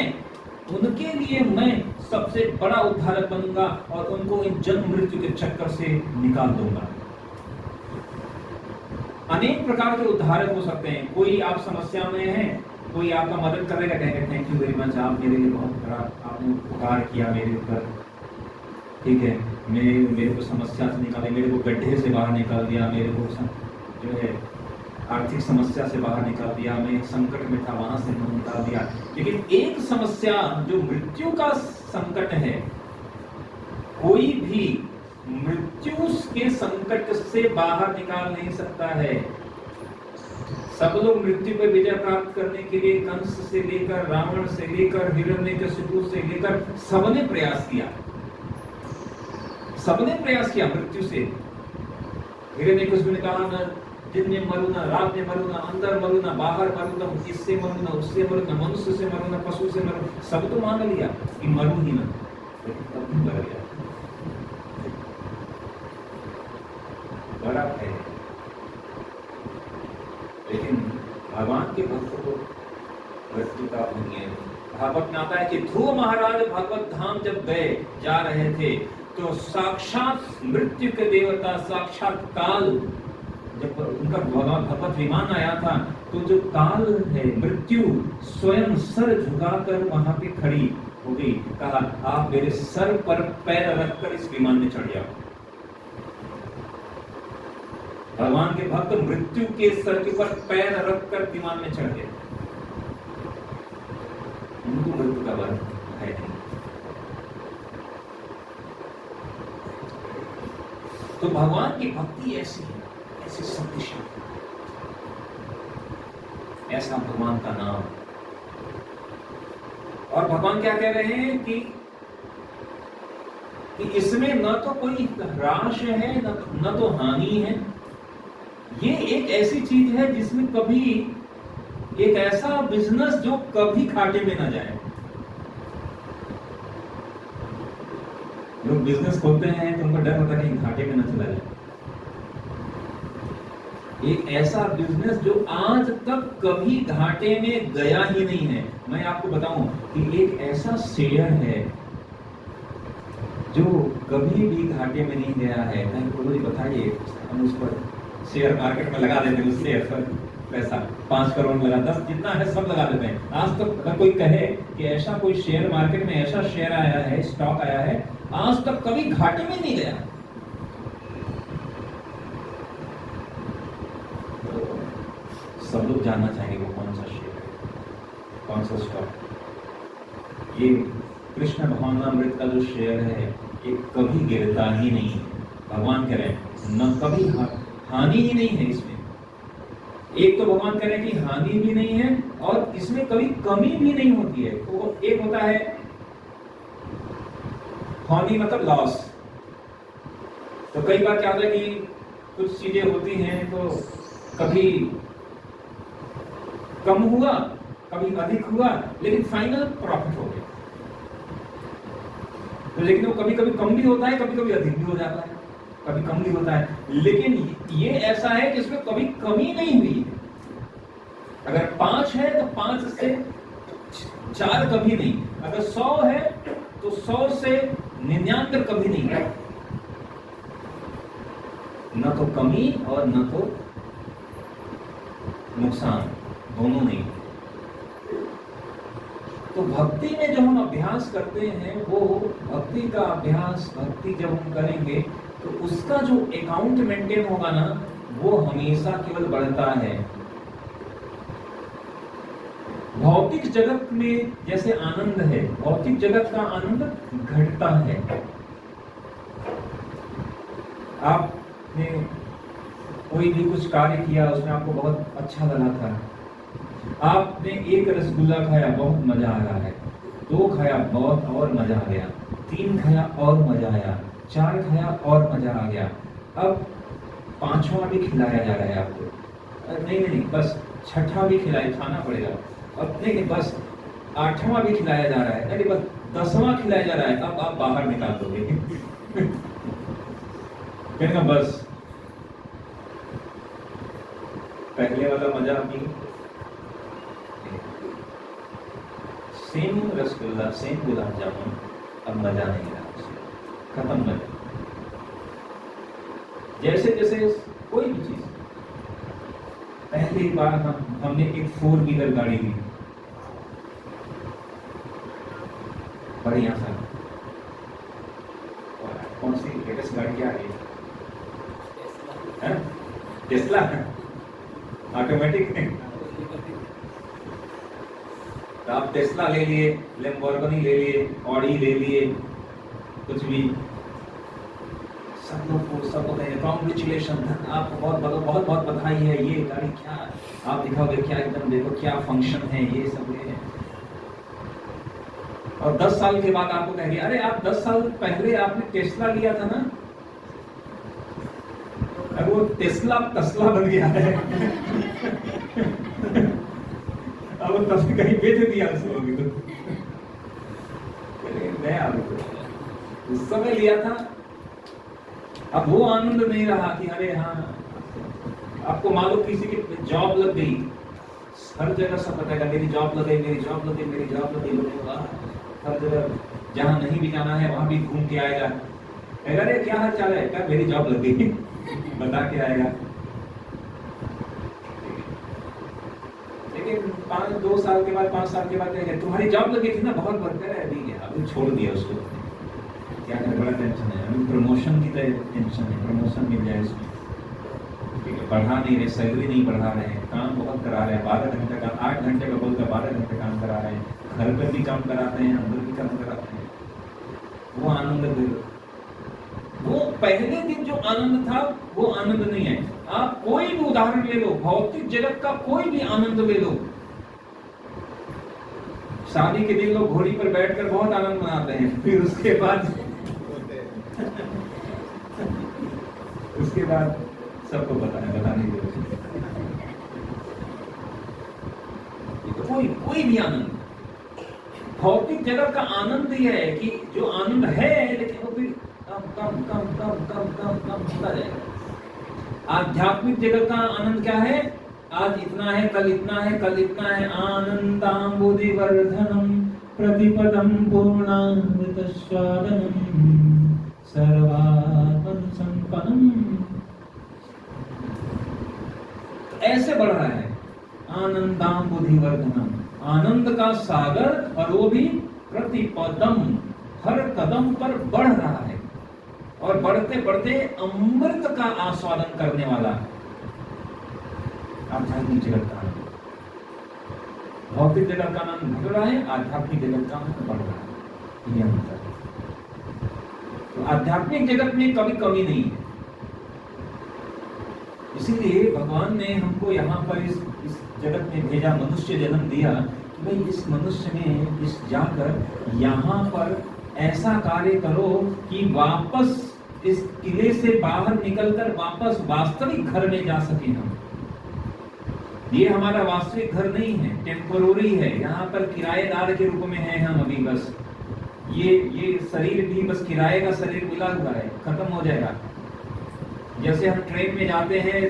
उनके लिए मैं सबसे बड़ा उद्धारक बनूंगा और उनको इन जन्म मृत्यु के चक्कर से निकाल दूंगा। अनेक प्रकार के उद्धारक हो सकते हैं। कोई आप समस्या में है, कोई आपका मदद करेगा, कहेगा थैंक यू वेरी मच, आप मेरे लिए बहुत बड़ा आपने उपकार किया मेरे ऊपर, ठीक है, मेरे को समस्या से निकाले, मेरे को गड्ढे से बाहर निकाल दिया, मेरे को जो है आर्थिक समस्या से बाहर निकाल दिया, मैं संकट में था वहां से निकाल दिया। लेकिन एक समस्या जो मृत्यु का संकट है, कोई भी मृत्यु के संकट से बाहर निकाल नहीं सकता है। सब लोग मृत्यु पर विजय प्राप्त करने के लिए कंस से लेकर रावण से लेकर हिरण्यकशिपु से लेकर सबने प्रयास किया, सबने प्रयास किया मृत्यु से। हिरण्यकशिपु ने कहा ना दिन में मरू ना, रात में मरू ना, अंदर मरू ना, बाहर मरू ना, इससे मरू ना, उससे मरू ना, मनुष्य से मरू ना, पशु से मरू। सब तो मान लिया कि मरू ही ना, लेकिन तब भी मर गया। बड़ा है, लेकिन भगवान के भक्तों को मृत्यु का भय है। भागवत में आता है कि ध्रुव महाराज भागवत धाम जब गए जा रहे थे तो साक्षात मृत्यु के देवता साक्षात काल, जब उनका भगवत विमान आया था तो जो काल है मृत्यु स्वयं सर झुकाकर वहां पे खड़ी हो गई। कहा आप मेरे सर पर पैर रखकर इस विमान में चढ़ जाओ। भगवान के भक्त मृत्यु के सर के ऊपर पैर रखकर विमान में चढ़ गए। उनको मृत्यु का भय नहीं। तो भगवान की भक्ति ऐसी है, ऐसी शक्तिशाली, ऐसा भगवान का नाम। और भगवान क्या कह रहे हैं कि इसमें न तो कोई ह्रास है न तो हानि है। ये एक ऐसी चीज है जिसमें कभी एक ऐसा बिजनेस जो कभी घाटे में ना जाए। लोग बिजनेस खोलते हैं तो उनको डर होता है कि घाटे में ना चला जाए। एक ऐसा बिजनेस जो आज तक कभी घाटे में गया ही नहीं है। मैं आपको बताऊं कि एक ऐसा शेयर है जो कभी भी घाटे में नहीं गया है। कोई बताइए, हम उस पर शेयर मार्केट में लगा देते हैं, उस शेयर पर पैसा 5 करोड़ लगा, 10 जितना है सब लगा देते हैं। आज तक अगर कोई कहे कि ऐसा कोई शेयर मार्केट में ऐसा शेयर आया है, स्टॉक आया है, आज तक कभी घाटे में नहीं गया। सब लोग जानना चाहेंगे वो कौन सा शेयर है, कौन सा स्टॉक। ये कृष्ण भगवानामृत का जो शेयर है ये कभी गिरता ही नहीं है। भगवान कह रहे हैं न कभी हानि ही नहीं है इसमें। एक तो भगवान कह रहे हैं कि हानि भी नहीं है और इसमें कभी कमी भी नहीं होती है। तो एक होता है हानि मतलब लॉस, तो कई बार क्या होता है कि कुछ चीजें होती हैं तो कभी कम हुआ, कभी अधिक हुआ, लेकिन फाइनल प्रॉफिट हो गया। तो लेकिन वो कभी कभी कम भी होता है, कभी कभी अधिक भी हो जाता है, कभी कम भी होता है, लेकिन ये ऐसा है कि इसमें कभी कमी नहीं हुई है। अगर 5 है तो 5 से 4 कभी नहीं, अगर 100 है तो 100 से 99 कभी नहीं है, न तो कमी और न तो नुकसान, दोनों नहीं। तो भक्ति में जो हम अभ्यास करते हैं, वो भक्ति का अभ्यास, भक्ति जब हम करेंगे तो उसका जो अकाउंट मेंटेन होगा ना, वो हमेशा केवल बढ़ता है। भौतिक जगत में जैसे आनंद है, भौतिक जगत का आनंद घटता है। आपने कोई भी कुछ कार्य किया, उसमें आपको बहुत अच्छा लगा था, आपने 1 रसगुल्ला खाया, बहुत मजा आ रहा है, 2 खाया, बहुत और मजा आ गया, 3 खाया और मजा आया, 4 खाया और मजा आ गया, अब 5वां भी खिलाया जा रहा है आपको। नहीं, बस 6वां भी खाना पड़ेगा। अब नहीं, बस 8वां भी खिलाया जा रहा है, नहीं बस 10वां खिलाया जा रहा है, अब आप बाहर निकाल दोगे। कहना बस पहले वाला मजा अभी, सेम रसगुल्ला, सेम गुलाब जामुन, अब मजा नहीं रहा, खत्म मजा। जैसे जैसे कोई भी चीज, पहली बार हमने एक 4 व्हीलर गाड़ी ली, बढ़िया सा, कौन सी लेटेस्ट गाड़ी क्या आ रही है? Tesla, automatic. तो आप टेस्ला ले लिए, लैम्बोर्गिनी ले लिए, ऑडी ले लिए, कुछ भी, सब लोग कहेंगे कॉन्ग्रेचुलेशन, आपको बहुत बहुत बधाई है, ये गाड़ी क्या आप दिखाओगे, क्या एकदम देखो क्या फंक्शन है, ये सब है। और 10 साल के बाद आपको कहेंगे, अरे आप 10 साल पहले आपने टेस्ला लिया था ना, अब वो टेस्ला तस्ला बन गया है। अब वो तस्ला कहीं बेच दिया उसको, नया उस समय लिया था, अब वो आनंद नहीं रहा कि अरे हाँ, आपको मालूम किसी की जॉब लग गई, हर जगह सब बताएगा मेरी जॉब लग गई, मेरी जॉब लग गई, मेरी जॉब लग गई, हर जगह जहाँ नहीं भी जाना है वहां भी घूम के आएगा, अरे क्या हाल चाल है, क्या मेरी जॉब लग गई, बता के आएगा। लेकिन 2 साल के बाद, 5 साल के बाद कहेगा तुम्हारी जॉब लगी थी ना, बहुत बढ़कर है, अभी छोड़ दिया उसको, क्या कर, बड़ा टेंशन है, अभी प्रमोशन की टेंशन है, प्रमोशन मिल जाए इसमें, ठीक है, बढ़ा नहीं रहे, सैलरी नहीं बढ़ा रहे हैं, काम बहुत करा रहे हैं, 12 घंटे का, 8 घंटे का बोलकर 12 घंटे काम करा रहे हैं, घर पर भी काम कराते हैं, अंदर भी काम कराते हैं, वो आनंद, वो पहले दिन जो आनंद था वो आनंद नहीं है। आप कोई भी उदाहरण ले लो, भौतिक जगत का कोई भी आनंद ले लो, शादी के दिन लोग घोड़ी पर बैठकर बहुत आनंद मनाते हैं, फिर उसके बाद सबको बताने की कोई भी आनंद, भौतिक जगत का आनंद यह है कि जो आनंद है लेकिन वो फिर कम होता जाएगा। आध्यात्मिक जगत का आनंद क्या है? आज इतना है, कल इतना है, कल इतना है। आनंदाम्बुधिवर्धनम प्रतिपदम पूर्णामृत स्वादनम सर्वात्म संपन्नम। ऐसे बढ़ रहा है आनंदाम्बुधिवर्धनम, आनंद का सागर, और वो भी प्रतिपदम, हर कदम पर बढ़ रहा है और बढ़ते बढ़ते अमृत का आस्वादन करने वाला है। आध्यात्मिक जगत का आनंद, भौतिक जगत का आनंद घट रहा है, आध्यात्मिक जगत का आनंद बढ़ रहा है, ये अंतर है। तो आध्यात्मिक जगत में कभी कमी नहीं है। इसीलिए भगवान ने हमको यहाँ पर इस जगत में भेजा, मनुष्य जन्म दिया कि भाई इस मनुष्य में इस जाकर यहाँ पर ऐसा कार्य करो कि वापस इस किले से बाहर निकलकर वापस वास्तविक घर में जा सके हम। ये हमारा वास्तविक घर नहीं है, टेम्पोररी है, यहाँ पर किराएदार के रूप में है हम अभी बस। ये शरीर भी बस किराए का शरीर मिला हुआ है, खत्म हो जाएगा। जैसे हम ट्रेन में जाते हैं,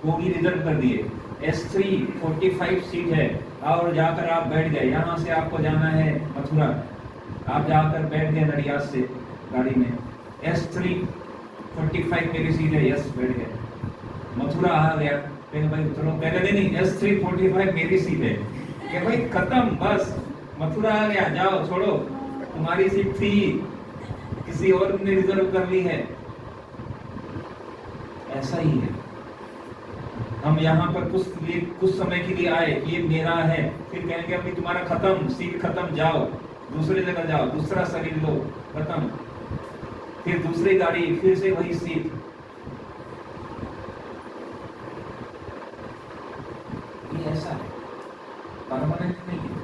बोगी रिजर्व कर दिए, S3 45 सीट है और जाकर आप बैठ गए। यहाँ से आपको जाना है मथुरा, आप जाकर बैठ गए नडियाद से गाड़ी में, S3 45 मेरी सीट है, यस बैठ गए। मथुरा आ गया, कहें भाई उतरो, कहेगा नहीं S3 45 मेरी सीट है, कि भाई खत्म, बस मथुरा आ गया, जाओ छोड़ो, तुम्हारी सीट थी, किसी और ने रिजर्व कर ली है। ऐसा ही है, हम यहाँ पर कुछ समय के लिए आए, ये मेरा है, फिर कहेंगे अभी तुम्हारा खत्म, सीट खत्म, जाओ दूसरी जगह जाओ, दूसरा शरीर लो, खत्म, फिर दूसरी गाड़ी, फिर से वही सीट। ये ऐसा है, परमानेंट नहीं है।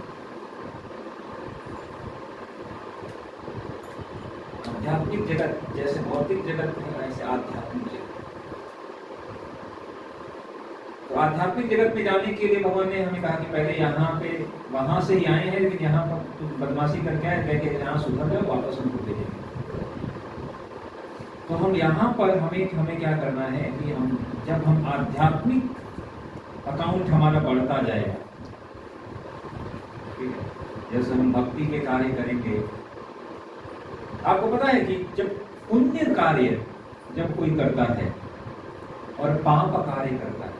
आध्यात्मिक जगत जैसे भौतिक जगत है, ऐसे आध्यात्मिक जगत। तो आध्यात्मिक जगत में जाने के लिए भगवान ने हमें कहा कि पहले यहाँ पे, वहां से ही आए हैं, लेकिन यहाँ पर कुछ बदमाशी करके आए, कह के यहाँ सुधर जाओ, वापस उनको भेजेंगे। तो हम यहाँ पर हमें क्या करना है कि जब हम आध्यात्मिक अकाउंट हमारा बढ़ता जाएगा, ठीक है, जैसे हम भक्ति के कार्य करेंगे। आपको पता है कि जब पुण्य कार्य जब कोई करता है और पाप कार्य करता है,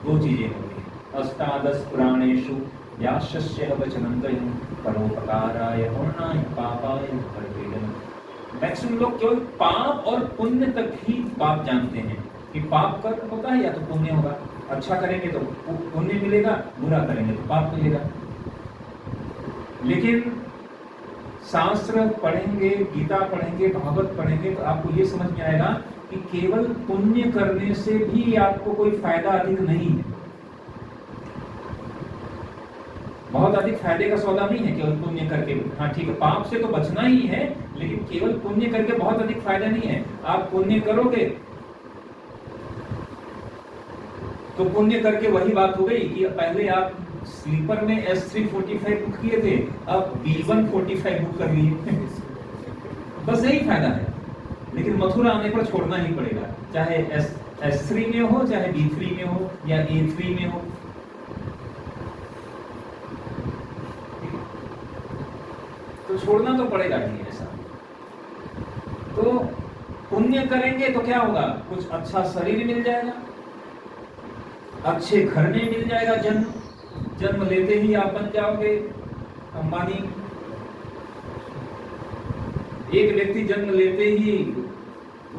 दो चीजें होती हैं। अष्टादश पुराणेषु व्यासस्य वचनन्तयं परोपकाराय पूर्णाय पापाय परिवेदनम्। मैक्सिमम लोग केवल पाप और पुण्य तक ही बात जानते हैं कि पाप कर्म होता है या तो पुण्य होगा, अच्छा करेंगे तो पुण्य मिलेगा, बुरा करेंगे तो पाप मिलेगा। लेकिन शास्त्र पढ़ेंगे, गीता पढ़ेंगे, भागवत पढ़ेंगे तो आपको ये समझ में आएगा कि केवल पुण्य करने से भी आपको कोई फायदा अधिक नहीं है। बहुत अधिक फायदे का सौदा नहीं है केवल पुण्य करके। हाँ ठीक है, पाप से तो बचना ही है, लेकिन केवल पुण्य करके बहुत अधिक फायदा नहीं है। आप पुण्य करोगे तो पुण्य करके वही बात हो गई कि पहले आप स्लीपर में S3 45 बुक किए थे, अब B1 45 बुक कर लिए बस यही फायदा है। लेकिन मथुरा आने पर छोड़ना ही पड़ेगा, चाहे S3 में हो, चाहे B3 में हो या A3 में हो। तो छोड़ना तो पड़ेगा ही ऐसा। तो पुण्य करेंगे तो क्या होगा, कुछ अच्छा शरीर मिल जाएगा, अच्छे घर में मिल जाएगा, जन्म लेते ही आप बन जाओगे अंबानी। एक व्यक्ति जन्म लेते ही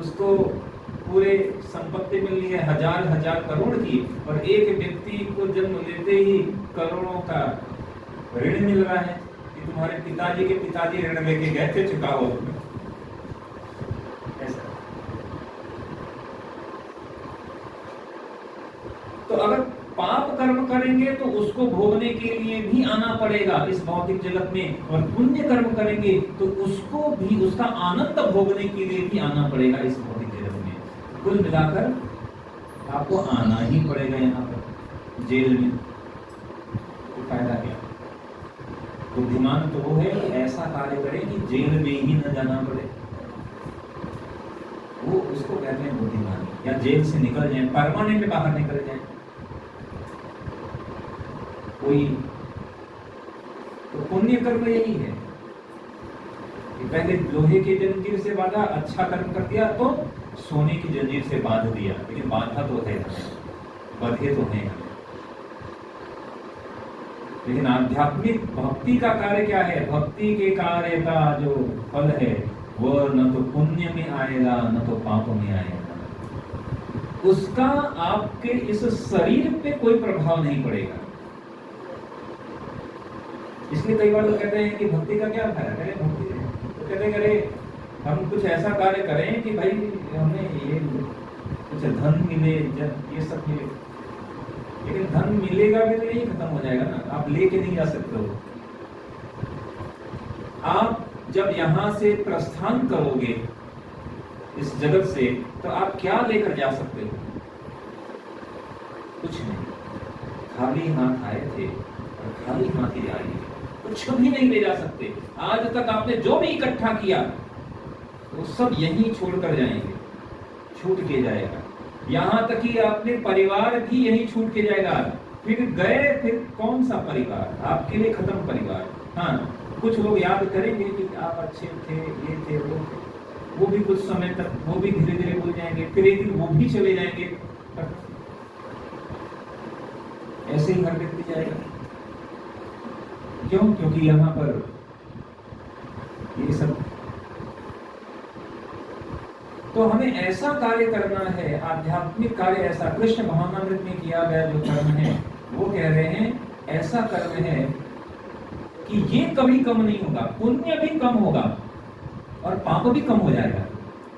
उसको पूरे संपत्ति मिल रही है हजार करोड़ की, और एक व्यक्ति को जन्म लेते ही करोड़ों का ऋण मिल रहा है कि तुम्हारे पिताजी के पिताजी ऋण लेके गए थे, चुकाओ। ऐसा। तो अगर पाप कर्म करेंगे तो उसको भोगने के लिए भी आना पड़ेगा इस भौतिक जगत में, और पुण्य कर्म करेंगे तो उसको भी, उसका आनंद भोगने के लिए भी आना पड़ेगा इस भौतिक जगत में। कुल मिलाकर आपको आना ही पड़ेगा यहाँ पर जेल में। तो फायदा क्या? बुद्धिमान तो वो है कि ऐसा कार्य करे कि जेल में ही न जाना पड़े, वो उसको कहते हैं बुद्धिमान। या जेल से निकल जाए, परमानेंट में बाहर निकल जाए कोई। तो पुण्य कर्म यही है कि पहले लोहे की जंजीर से बांधा, अच्छा कर्म कर दिया तो सोने की जंजीर से बांध दिया, लेकिन बांधा तो है, बंधे तो हैं। लेकिन आध्यात्मिक भक्ति का कार्य क्या है? भक्ति के कार्य का जो फल है वो न तो पुण्य में आएगा न तो पाप में आएगा, उसका आपके इस शरीर पे कोई प्रभाव नहीं पड़ेगा। इसलिए कई बार लोग कहते हैं कि भक्ति का क्या फायदा है, भक्ति तो कहते हैं अरे हम कुछ ऐसा कार्य करें कि भाई हमें ये कुछ धन मिले, ये सब मिले। लेकिन धन मिलेगा भी तो यही खत्म हो जाएगा ना, आप लेके नहीं जा सकते हो। आप जब यहाँ से प्रस्थान करोगे इस जगत से, तो आप क्या लेकर जा सकते हो? कुछ नहीं। खाली हाथ आए थे और खाली हाथ ही जाएंगे, कुछ भी नहीं ले जा सकते। आज तक आपने जो भी इकट्ठा किया वो सब यहीं छोड़कर जाएंगे, छूट के जाएगा। यहाँ तक कि अपने परिवार भी यहीं छूट के जाएगा। फिर गए, फिर कौन सा परिवार आपके लिए? खत्म परिवार। हाँ, कुछ लोग याद करेंगे कि आप अच्छे थे, ये थे, वो भी कुछ समय तक, वो भी धीरे धीरे भूल जाएंगे, फिर एक दिन वो भी चले जाएंगे। ऐसे ही हर व्यक्ति जाएगा। क्यों? क्योंकि यहाँ पर ये सब, तो हमें ऐसा कार्य करना है, आध्यात्मिक कार्य ऐसा। कृष्ण भावनामृत में किया गया जो कर्म है, वो कह रहे हैं ऐसा कर्म है कि ये कभी कम नहीं होगा। पुण्य भी कम होगा और पाप भी कम हो जाएगा।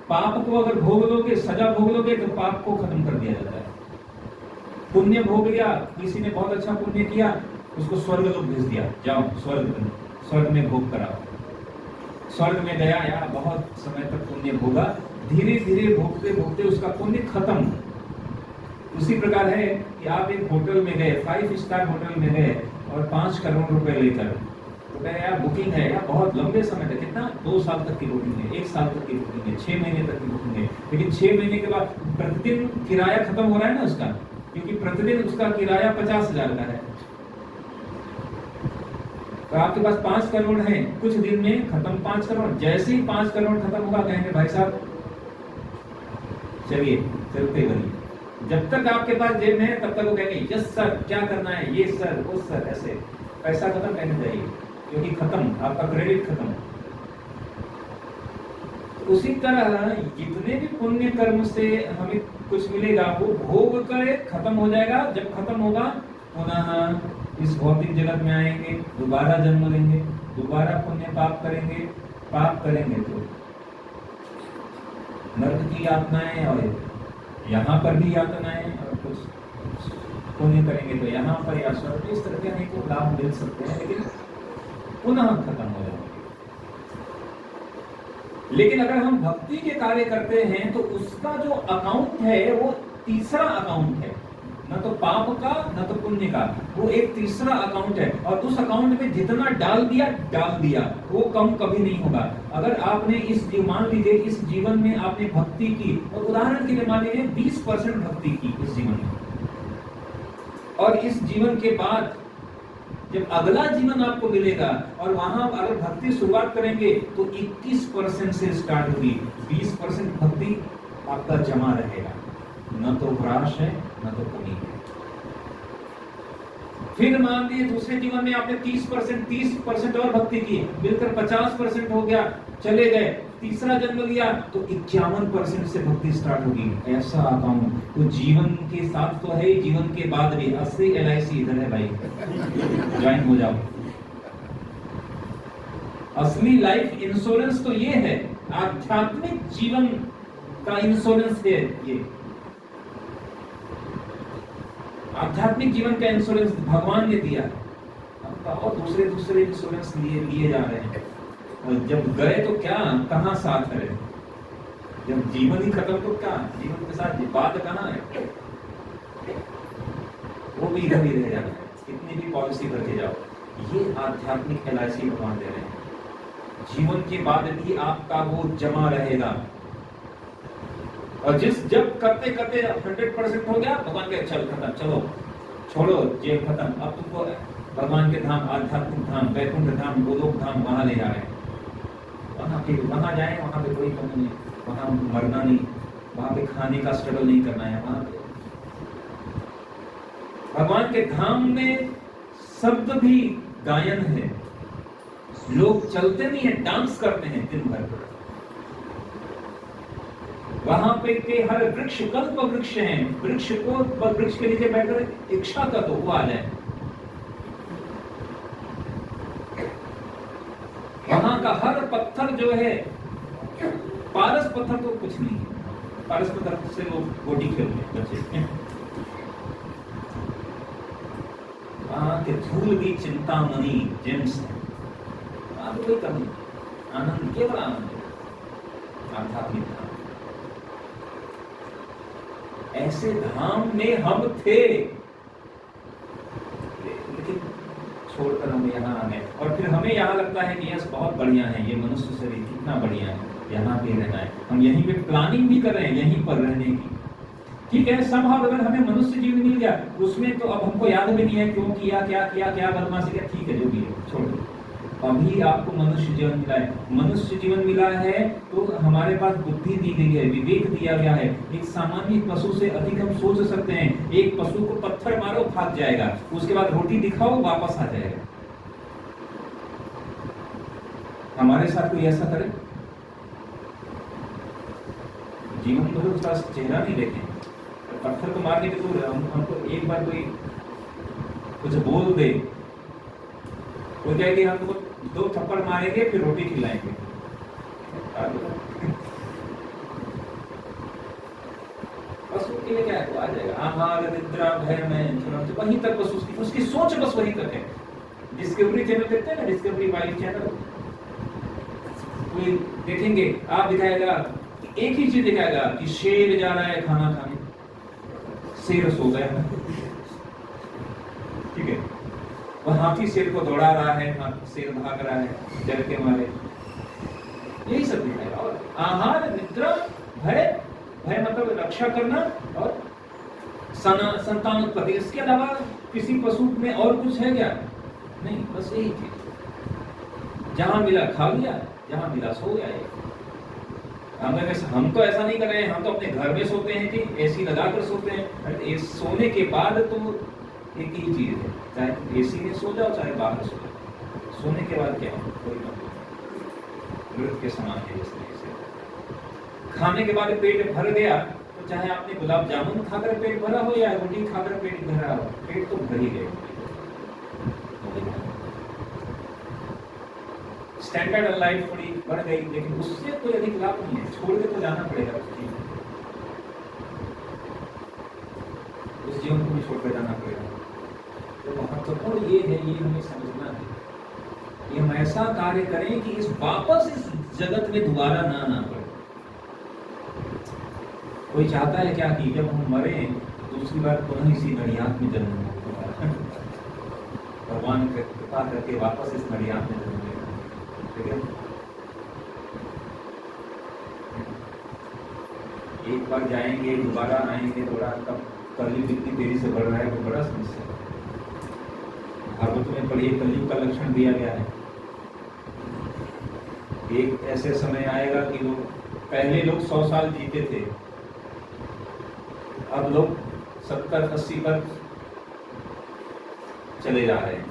पाप को अगर भोग लोगे, सजा भोग लोगे, तो पाप को खत्म कर दिया जाता है। पुण्य भोग लिया, किसी ने बहुत अच्छा पुण्य किया, उसको स्वर्ग लोग भेज दिया, जाओ स्वर्ग में भोग कराओ। स्वर्ग में गया, या बहुत समय तक पुण्य भोगा, धीरे धीरे भोगते भोगते उसका पुण्य खत्म। उसी प्रकार है कि आप एक होटल में गए, 5 स्टार होटल में गए और 5 करोड़ रुपए लेकर, तो कहे यार बुकिंग है, यार बहुत लंबे समय तक, कितना 2 साल तक की बुकिंग है, 1 साल तक की बुकिंग है, 6 महीने तक की बुकिंग है। लेकिन 6 महीने के बाद प्रतिदिन किराया खत्म हो रहा है ना उसका, क्योंकि प्रतिदिन उसका किराया 50,000 का है। तो आपके पास 5 करोड़ है, कुछ दिन में खत्म 5 करोड़। जैसे ही 5 करोड़ खत्म होगा, कहेंगे भाई साहब चलिए चलते बनिए। जब तक आपके पास जेब में है तब तक वो कहेंगे यस सर, क्या करना है, ये सर, वो सर, ऐसे पैसा खत्म कहने चाहिए, क्योंकि खत्म, आपका क्रेडिट खत्म। उसी तरह जितने भी पुण्य कर्म से हमें कुछ मिलेगा, वो भोग कर खत्म हो जाएगा। जब खत्म होगा, पुनः इस भौतिक जगत में आएंगे, दोबारा जन्म लेंगे, दोबारा पुण्य पाप करेंगे। पाप करेंगे तो नरक की यातनाएं, और यहाँ पर भी यातनाएं, और कुछ पुण्य करेंगे तो यहाँ पर या स्वर्ग। इस तरह के अनेकों लाभ मिल सकते हैं, लेकिन पुनः खत्म हो जाएंगे। लेकिन अगर हम भक्ति के कार्य करते हैं तो उसका जो अकाउंट है वो तीसरा अकाउंट है, न तो पाप का न तो पुण्य का, वो एक तीसरा अकाउंट है। और उस अकाउंट में जितना डाल दिया, वो कम कभी नहीं होगा। अगर आपने मान लीजिए इस जीवन में आपने भक्ति की, और उदाहरण के लिए मान लीजिए 20% भक्ति की इस जीवन में, और इस जीवन के बाद जब अगला जीवन आपको मिलेगा और वहां अगर भक्ति शुरुआत करेंगे तो 21% से स्टार्ट होगी। 20% भक्ति आपका जमा रहेगा, न तो ह्रास है न तो कमी है। फिर मान लीजिए दूसरे जीवन में आपने 30% और भक्ति की, मिलकर 50% हो गया, चले गए, तीसरा जन्म लिया तो 51% से भक्ति स्टार्ट होगी। ऐसा अकाउंट तो जीवन के साथ तो है, जीवन के बाद भी। असली LIC इधर है भाई, ज्वाइन हो जाओ। असली लाइफ इंश्योरेंस तो ये है, आध्यात्मिक जीवन का इंश्योरेंस है ये। आध्यात्मिक जीवन का इंश्योरेंस भगवान ने दिया, और दूसरे इंश्योरेंस लिए जा रहे हैं। और जब गए तो क्या, कहां साथ है? जब जीवन ही खत्म तो क्या, जीवन के साथ बात कहां है? वो भी इधर ही रह जाना है, कितनी भी पॉलिसी करके जाओ। ये आध्यात्मिक LIC भगवान दे रहे हैं। जीवन के बाद भी आपका वो जमा रहेगा। और जब करते करते 100% हो गया, भगवान के चल खत्म, चलो छोड़ो जेल खत्म, अब तुमको भगवान के धाम, आध्यात्मिक धाम, वैकुंठ धाम, गोलोक धाम, वहां ले जा रहे हैं। वहां जाए, वहां पे कोई कमी नहीं, वहां मरना नहीं, वहां पे खाने का स्ट्रगल नहीं करना है। वहां पे भगवान के धाम में शब्द भी गायन है, लोग चलते नहीं है, डांस करते हैं दिन भर। वहां पे के हर वृक्ष कल्प वृक्ष हैं, वृक्ष के नीचे बैठकर इच्छा का तो वो आ जाए। वहां का हर पत्थर जो है, पारस पत्थर तो कुछ नहीं है, पारस पत्थर से लोग गोटी खेलते हैं बच्चे। वहां के धूल भी चिंतामणि जेम्स है, वहां कोई कमी, आनंद, केवल आनंद, आध्यात्मिक धाम। ऐसे धाम में हम थे, लेकिन छोड़कर हम यहाँ आ गए। और फिर हमें यहाँ लगता है कि यस बहुत बढ़िया है, ये मनुष्य शरीर कितना बढ़िया है, यहाँ पे रहना है। हम यहीं पे प्लानिंग भी कर रहे हैं यहीं पर रहने की। ठीक है, समहाउ अगर हमें मनुष्य जीवन मिल गया, उसमें तो अब हमको याद भी नहीं है क्यों किया, क्या बदमाशी किया, ठीक है जो भी है छोड़ दो। अभी आपको मनुष्य जीवन मिला है, मनुष्य जीवन मिला है तो हमारे पास बुद्धि दी गई है, विवेक दिया गया है। एक सामान्य पशु से अधिक हम सोच सकते हैं। एक पशु को पत्थर मारो भाग जाएगा, उसके बाद रोटी दिखाओ वापस आ जाएगा। हमारे साथ कोई ऐसा करे? जीवन भर उसका चेहरा नहीं देखें, पत्थर को मारने के दूर हमको एक बार कोई कुछ बोल दे, वो कहे कि हमको 2 थप्पड़ मारेंगे फिर रोटी खिलाएंगे। पशु के लिए क्या है, आ जाएगा आहार निद्रा भय में, तो वहीं तक बस उसकी सोच बस वहीं तक है। डिस्कवरी चैनल देखते हैं ना, डिस्कवरी वाइल्ड चैनल, कोई देखेंगे आप दिखाएगा एक ही चीज दिखाएगा कि शेर जा रहा है खाना खाने, शेर सो गया, ठीक है, वह हाथी शेर को दौड़ा रहा है, शेर भाग रहा है डर के मारे, यही सब दिखाएगा। और आहार निद्रा भय, भय मतलब रक्षा करना, और संतान उत्पत्ति, इसके अलावा किसी पशु में और कुछ है क्या? नहीं, बस यही चीज, जहां मिला खा लिया, जहां मिला सो गया। हम तो ऐसा नहीं कर रहे हैं, हम तो अपने घर में सोते हैं कि एसी लगाकर सोते हैं। सोने के बाद तो एक ही चीज है, चाहे एसी में सो जाओ चाहे बाहर सो जाओ, सोने के बाद क्या है कोई मतलब मृत के समान है। जैसे खाने के बाद पेट भर गया तो चाहे आपने गुलाब जामुन खाकर पेट भरा हो या रोटी खाकर पेट भरा हो, पेट तो भर ही गया। स्टैंडर्ड लाइफ थोड़ी बढ़ गई, लेकिन उससे कोई अधिक लाभ नहीं है, छोड़ के तो जाना पड़ेगा उस जीवन को भी छोड़ कर जाना पड़ेगा। तो महत्वपूर्ण ये है, ये हमें समझना है, ये हम ऐसा कार्य करें कि वापस इस जगत में दोबारा ना आना पड़े। कोई चाहता है क्या कि जब हम मरे तो दूसरी बार पुनः इसी नड़ियात में जन्म हो, भगवान कृपा करके वापस इस नड़ियात में जन्म लेगा। ठीक है, एक बार जाएंगे दोबारा आएंगे, थोड़ा तब कलयुग इतनी तेजी से बढ़ रहा है तो बड़ा समस्या है। भागवत में पढ़िए, कलयुग का लक्षण दिया गया है। एक ऐसे समय आएगा कि लोग, पहले लोग 100 साल जीते थे, अब लोग 70-80 पर चले जा रहे हैं।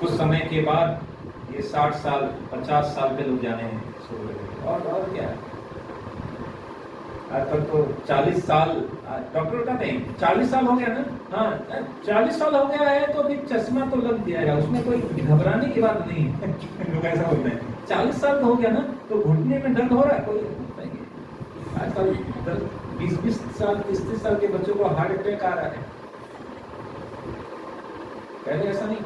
कुछ समय के बाद ये 60 साल 50 साल पे लोग जाने हैं और क्या है। आजकल तो 40 साल, डॉक्टर कहते हैं 40 साल हो गया ना, हाँ 40 साल हो गया है तो फिर चश्मा तो लग जाएगा, उसमें कोई घबराने की बात नहीं है। लोग ऐसा बोलते हैं 40 साल तो हो गया ना, तो घुटने में दर्द हो रहा है, कोई आजकल 20-20 साल 30-30 साल के बच्चों को हार्ट अटैक आ रहा है, पहले ऐसा नहीं।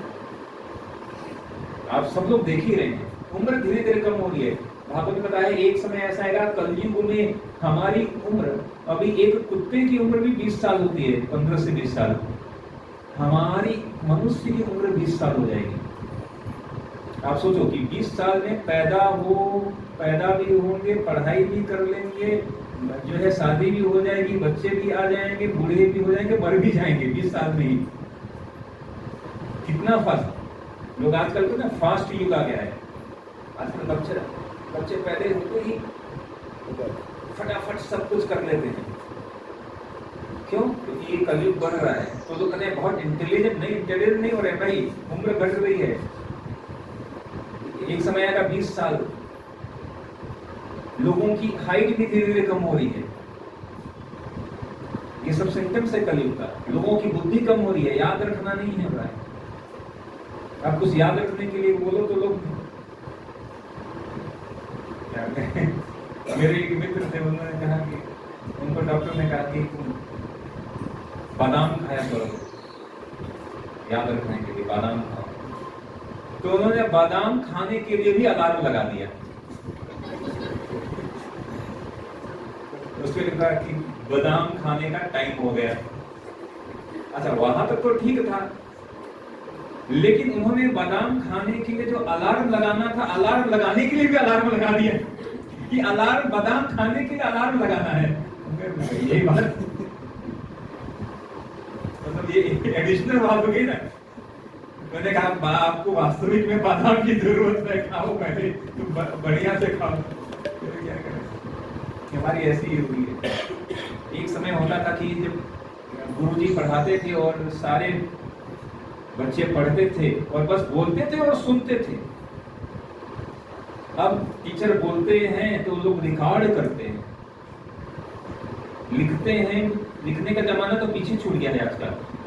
आप सब लोग देख ही रहे हैं, उम्र धीरे धीरे कम हो रही है। भागवत में बताया एक समय ऐसा आएगा कलयुग में हमारी उम्र, अभी एक कुत्ते की उम्र भी 20 साल होती है, 15 से 20 साल, हमारी मनुष्य की उम्र 20 साल हो जाएगी। आप सोचो कि 20 साल में पैदा भी होंगे, पढ़ाई भी कर लेंगे, जो है शादी भी हो जाएगी, बच्चे भी आ जाएंगे, बूढ़े भी हो जाएंगे, मर भी जाएंगे 20 साल में ही। कितना फास्ट लोग आजकल को ना, फास्ट युग आ गया है। आजकल बच्चे पैदा होते ही फटाफट सब कुछ कर लेते हैं। क्यों? क्योंकि ये कलयुग बढ़ रहा है, तो लोग कहते हैं बहुत इंटेलिजेंट नहीं हो रहे भाई, उम्र घट रही है। एक समय आएगा 20 साल, लोगों की हाइट भी धीरे धीरे कम हो रही है। ये सब सिम्टम्स है कलयुग का। लोगों की बुद्धि कम हो रही है, याद रखना नहीं है रहा है। आप कुछ याद रखने के लिए बोलो तो लोग क्या कहें। मेरे एक मित्र थे, उन्होंने कहा कि उनको डॉक्टर ने कहा कि तुम बादाम खाया करो, याद रखने के लिए बादाम खाओ। तो उन्होंने बादाम खाने के लिए भी अलार्म लगा दिया। उसमें लिखा कि बादाम खाने का टाइम हो गया। अच्छा, वहां तक तो ठीक था, लेकिन उन्होंने बादाम खाने के लिए जो अलार्म लगाना था, अलार्म लगाने के लिए भी अलार्म लगा दिया कि अलार्म बादाम खाने के लिए अलार्म लगाना है। यही बात, मतलब ये एडिशनल बात हो गई ना। मैंने कहा आपको वास्तविक में बादाम की जरूरत है, खाओ पहले, तुम बढ़िया से खाओ। क्या करें, हमारी ऐसी ही हुई है। एक समय होता था कि जब गुरुजी पढ़ाते थे और सारे बच्चे पढ़ते थे और बस बोलते थे और सुनते थे। अब टीचर बोलते हैं तो लोग रिकॉर्ड करते हैं, लिखते हैं। लिखने का जमाना तो पीछे छूट गया है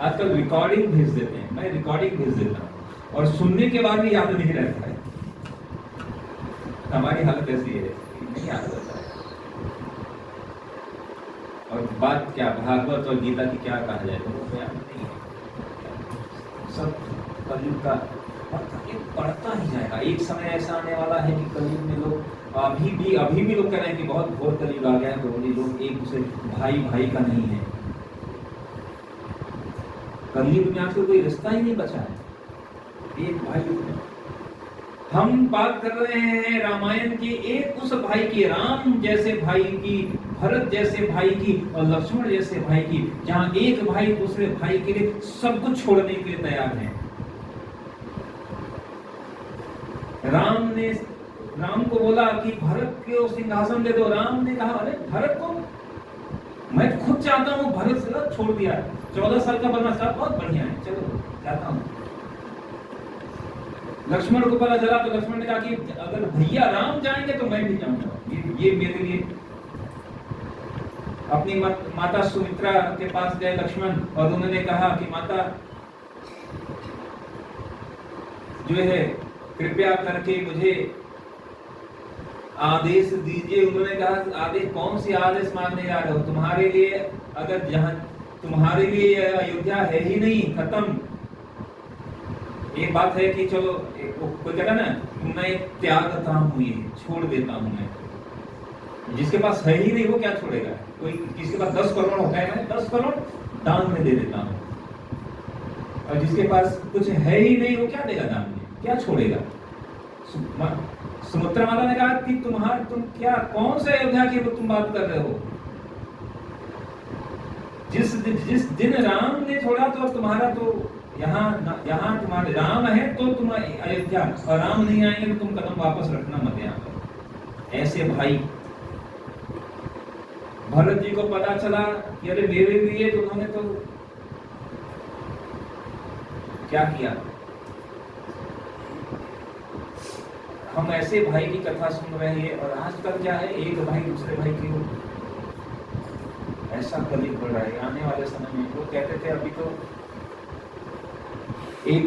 आजकल रिकॉर्डिंग भेज देते हैं। मैं रिकॉर्डिंग भेज देता हूँ और सुनने के बाद भी याद नहीं रहता है। हमारी हालत ऐसी है, नहीं याद रहता है। और बात क्या, भागवत और गीता की क्या कहा जाए, तो याद नहीं है। सब कलयुग का बढ़ता ही जाएगा। एक समय ऐसा आने वाला है कि कलयुग में लोग अभी भी लोग कह रहे हैं कि बहुत घोर कलयुग आ गया है, तो ये लोग एक दूसरे भाई का नहीं है। कलयुग में आजकल कोई रिश्ता ही नहीं बचा है। एक भाई, हम बात कर रहे हैं रामायण की एक उस भाई की, राम जैसे भाई की, भरत जैसे भाई की और लक्ष्मण जैसे भाई की, जहां एक भाई दूसरे भाई के लिए सब कुछ छोड़ने के लिए तैयार है। राम को बोला कि भरत को सिंहासन दे दो। राम ने कहा, अरे भरत को मैं खुद चाहता हूँ, भरत से छोड़ दिया। 14 साल का बनवास था, बहुत बढ़िया है, चलो जाता हूँ। लक्ष्मण को पता चला तो लक्ष्मण ने कहा कि अगर भैया राम जाएंगे तो मैं भी जाऊंगा। ये मेरे लिए। अपनी माता सुमित्रा के पास गए लक्ष्मण और उन्होंने कहा कि माता जो है कृपया करके मुझे आदेश दीजिए। उन्होंने कहा, आदेश कौन सी आदेश मांगने जा रहे हो? तुम्हारे लिए अगर जहां तुम्हारे लिए अयोध्या है ही नहीं, खत्म। एक बात है कि चलो कोई कहता ना, मैं त्यागता हूँ, ये छोड़ देता हूँ मैं। जिसके पास है ही नहीं वो क्या छोड़ेगा? कोई किसके पास 10 करोड़ होता है, मैं 10 करोड़ दान में दे देता हूँ। और जिसके पास कुछ है ही नहीं वो क्या देगा दान में, क्या छोड़ेगा? सुमित्रा माता ने कहा कि तुम क्या, कौन से अयोध्या की तुम बात कर रहे हो? जिस दिन राम ने छोड़ा तो तुम्हारा तो यहाँ तुम्हारे राम है तो तुम अयोध्या, और राम नहीं आएंगे तो तुम कदम वापस रखना मत यहाँ पर। ऐसे भाई, भरत जी को पता चला कि अरे मेरे लिए तो उन्होंने तो क्या किया। हम ऐसे भाई की कथा सुन रहे हैं और आजकल क्या है, एक भाई दूसरे भाई की ऐसा कलयुग बढ़ रहा है। आने वाले समय में वो कहते थे अभी तो एक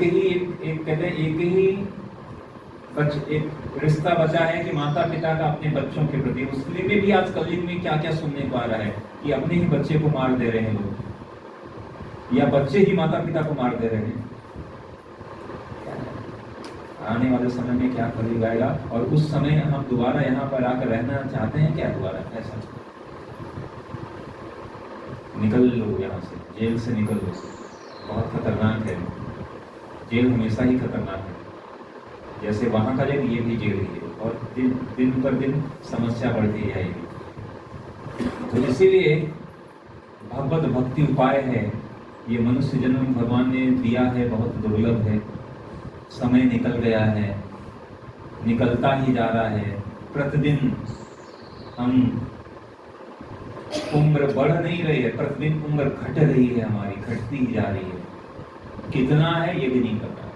रिश्ता बचा है कि माता पिता का अपने बच्चों के प्रति। उसके लिए भी आज कलयुग में क्या क्या सुनने को आ रहा है कि अपने ही बच्चे को मार दे रहे हैं लोग, या बच्चे ही माता पिता को मार दे रहे हैं। आने वाले समय में क्या कलयुग आएगा, और उस समय हम दोबारा यहाँ पर आकर रहना चाहते हैं क्या? दोबारा ऐसा निकल लो यहाँ से, जेल से निकल लो। बहुत खतरनाक है जेल, हमेशा ही खतरनाक है। जैसे वहां का जेल, ये भी जेल ही है, और दिन पर दिन समस्या बढ़ती जाएगी। तो इसीलिए भगवत भक्ति उपाय है, ये मनुष्य जन्म भगवान ने दिया है, बहुत दुर्लभ है। समय निकल गया है, निकलता ही जा रहा है। प्रतिदिन हम उम्र बढ़ नहीं रही है, प्रतिदिन उम्र घट रही है, हमारी घटती ही जा रही है। कितना है ये भी नहीं पता,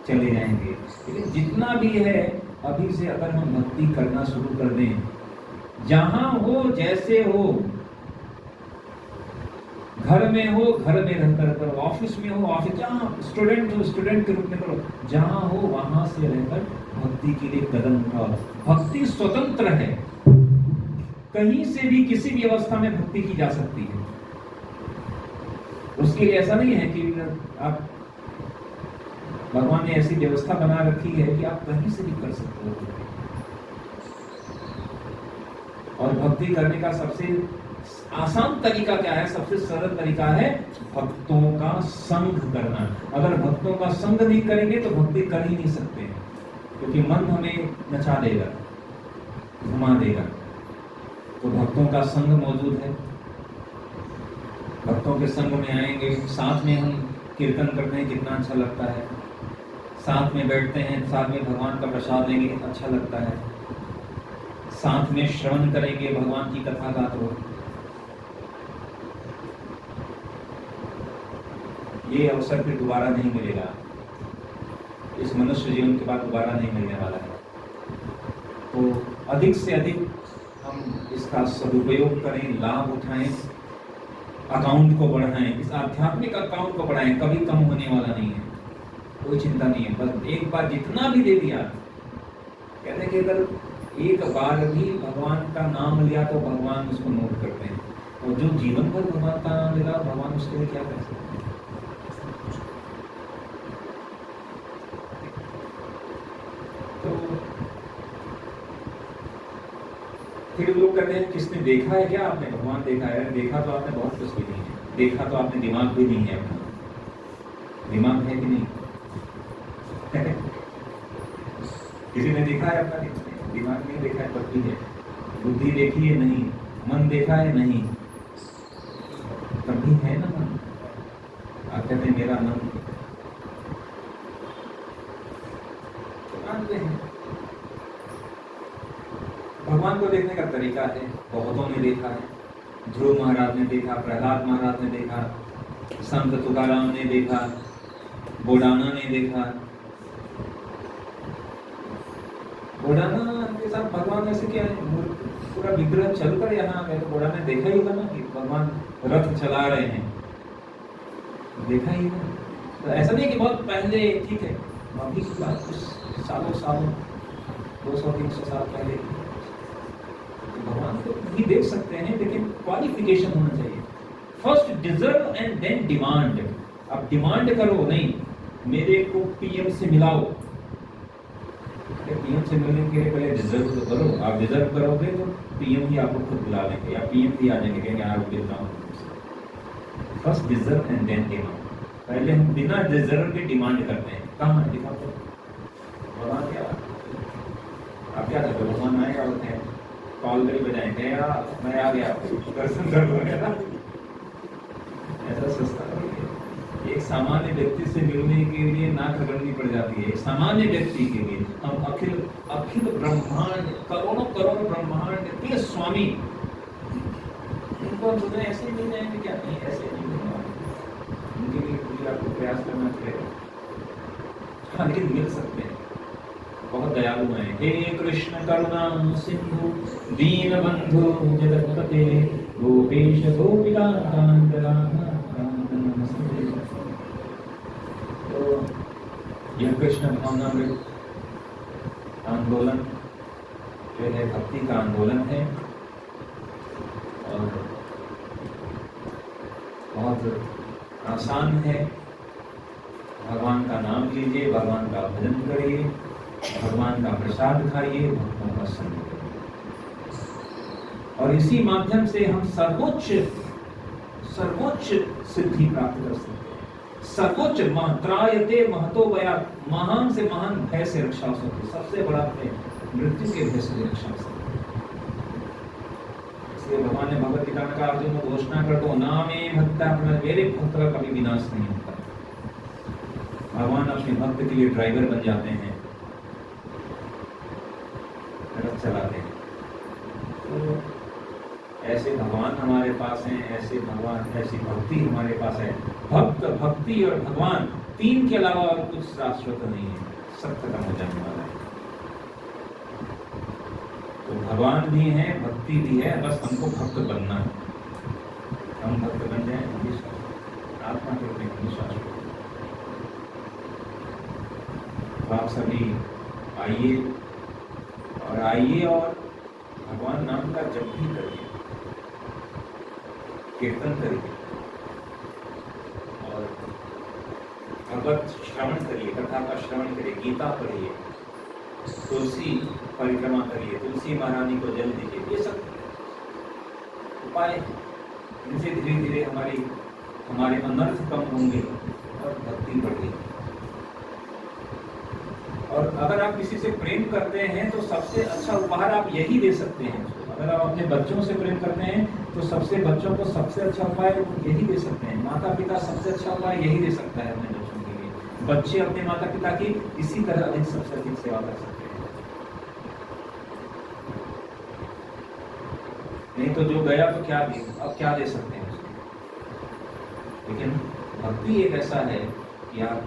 चले जाएंगे। लेकिन जितना भी है, अभी से अगर हम भक्ति करना शुरू कर दें, जहां हो जैसे हो, घर में हो घर में रहकर करो, ऑफिस में हो ऑफिस, जहाँ स्टूडेंट हो स्टूडेंट के रूप में करो, जहां हो वहां से रहकर भक्ति के लिए कदम उठाओ। भक्ति स्वतंत्र है, कहीं से भी किसी भी अवस्था में भक्ति की जा सकती है। उसके लिए ऐसा नहीं है कि आप, भगवान ने ऐसी व्यवस्था बना रखी है कि आप कहीं से भी कर सकते हो। और भक्ति करने का सबसे आसान तरीका क्या है? सबसे सरल तरीका है भक्तों का संग करना। अगर भक्तों का संग नहीं करेंगे तो भक्ति कर ही नहीं सकते, क्योंकि मन हमें नचा देगा, घुमा देगा। तो भक्तों का संग मौजूद है, भक्तों के संग में आएंगे, साथ में हम कीर्तन करते हैं, कितना अच्छा लगता है। साथ में बैठते हैं, साथ में भगवान का प्रसाद लेंगे, अच्छा लगता है। साथ में श्रवण करेंगे भगवान की कथा का, तो ये अवसर फिर दोबारा नहीं मिलेगा, इस मनुष्य जीवन के बाद दोबारा नहीं मिलने वाला है। तो अधिक से अधिक हम इसका सदुपयोग करें, लाभ उठाएं, अकाउंट को बढ़ाएं, इस आध्यात्मिक अकाउंट को बढ़ाएं। कभी कम होने वाला नहीं है, कोई चिंता नहीं है। बस एक बार जितना भी दे दिया, कहते हैं कि अगर एक बार भी भगवान का नाम लिया तो भगवान उसको नोट करते हैं, और जो जीवन भर भगवान का नाम लेगा भगवान उसके लिए क्या कर सकते हैं। तो फिर लोग कहते हैं किसने देखा है क्या? आपने भगवान देखा है? देखा तो आपने बहुत कुछ भी नहीं है, देखा तो आपने दिमाग भी नहीं है अपना। दिमाग है कि नहीं? किसी ने देखा है अपना दिमाग? नहीं देखा है, तब भी है। बुद्धि देखी है? नहीं। मन देखा है? नहीं, तब भी है ना मन। आप कहते हैं मेरा मन, तो मानते हैं। भगवान को देखने का तरीका है, बहुतों ने देखा है। ध्रुव महाराज ने देखा, प्रहलाद महाराज ने देखा, संत तुकाराम ने देखा, बोडाना ने देखा। बोडाना के साथ भगवान ऐसे क्या है, पूरा विग्रह चलकर यहाँ आ गए, तो बोडाना ने देखा ही होगा ना कि भगवान रथ चला रहे हैं, देखा ही होगा। तो ऐसा नहीं कि बहुत पहले, ठीक है, अभी की बात कुछ सालों 200-300 साल पहले। भगवान को भी देख सकते हैं, लेकिन क्वालिफिकेशन होना चाहिए। First deserve and then demand. आप डिमांड करो नहीं, मेरे को पीएम से मिलाओ। पीएम से मिलने के लिए पहले डिजर्व तो करो। आप डिजर्व करोगे तो पीएम ही आपको खुद बुला लेंगे, या पीएम भी आ जाएंगे, कहेंगे आप मिल रहा हूँ। First deserve and then demand. पहले हम बिना डिजर्व के डिमांड करते हैं। कहाँ है? दिखाओ तो। भगवान क्या, आप क्या करते हो? भगवान आएगा, बोलते हैं कॉल करी बजाएंगे, मैं आ गया, दर्शन कर लो, है ना? ऐसा सस्ता एक सामान्य व्यक्ति से मिलने के लिए नाक रगड़नी पड़ जाती है। एक सामान्य व्यक्ति के लिए हम अखिल ब्रह्मांड, करोड़ों ब्रह्मांड के स्वामी, उनको हम ऐसे ही मिल जाएंगे क्या? नहीं, ऐसे नहीं मिलना। उनके लिए पूरी आपको प्रयास करना पड़ेगा, हाँ, लेकिन मिल सकते हैं। बहुत दयालु है। हे कृष्ण करुणा सिंधु दीन बंधु जगत्पते गोपेश गोपिका कांत राधा कांत नमस्ते। तो यह कृष्ण भावनामृत आंदोलन जो है भक्ति का आंदोलन है, और बहुत आसान है। भगवान का नाम लीजिए, भगवान का भजन करिए, भगवान का प्रसाद खाइए, भक्तों का संग करिए, और इसी माध्यम से हम सर्वोच्च सिद्धि प्राप्त कर सकते हैं। सर्वोच्च त्रायते महतो भया, महान से महान भय से रक्षा हो सकती है। सबसे बड़ा भय मृत्यु के भय से रक्षा हो सकती है। इसलिए भगवान ने भगवत गीता में कहा, अर्जुन को घोषणा कर दो, ना में भक्ता, मेरे भक्त का कभी विनाश नहीं होता। भगवान अपने भक्त के लिए ड्राइवर बन जाते हैं, रथ चलाते हैं। तो ऐसे भगवान हमारे पास हैं, ऐसे भगवान, ऐसी भक्ति हमारे पास है। भक्त, भक्ति और भगवान, तीन के अलावा और कुछ शाश्वत नहीं है, सब खत्म हो जाने वाला है। तो भगवान भी है, भक्ति भी है, बस हमको भक्त बनना है। हम भक्त बन जाए, आत्मा के अपने शाश्वत। तो आप सभी आइए और भगवान नाम का जप भी करिए, कीर्तन करिए, और भगवत श्रवण करिए, कथा का श्रवण करिए, गीता पढ़िए, तुलसी परिक्रमा करिए, तुलसी महारानी को जल दीजिए। ये सब उपाय हैं इनसे धीरे धीरे हमारे अनर्थ कम होंगे और भक्ति बढ़ेगी। और अगर आप किसी से प्रेम करते हैं तो सबसे अच्छा उपहार आप यही दे सकते हैं। अगर आप अपने बच्चों से प्रेम करते हैं तो बच्चों को सबसे अच्छा उपाय यही दे सकते हैं। माता पिता सबसे अच्छा उपाय यही दे सकता है अपने बच्चों के लिए। बच्चे अपने माता पिता की इसी तरह सबसे अधिक सेवा कर सकते हैं। नहीं तो जो गया तो क्या दे, अब क्या दे सकते हैं उसको। लेकिन भक्ति एक ऐसा है कि आप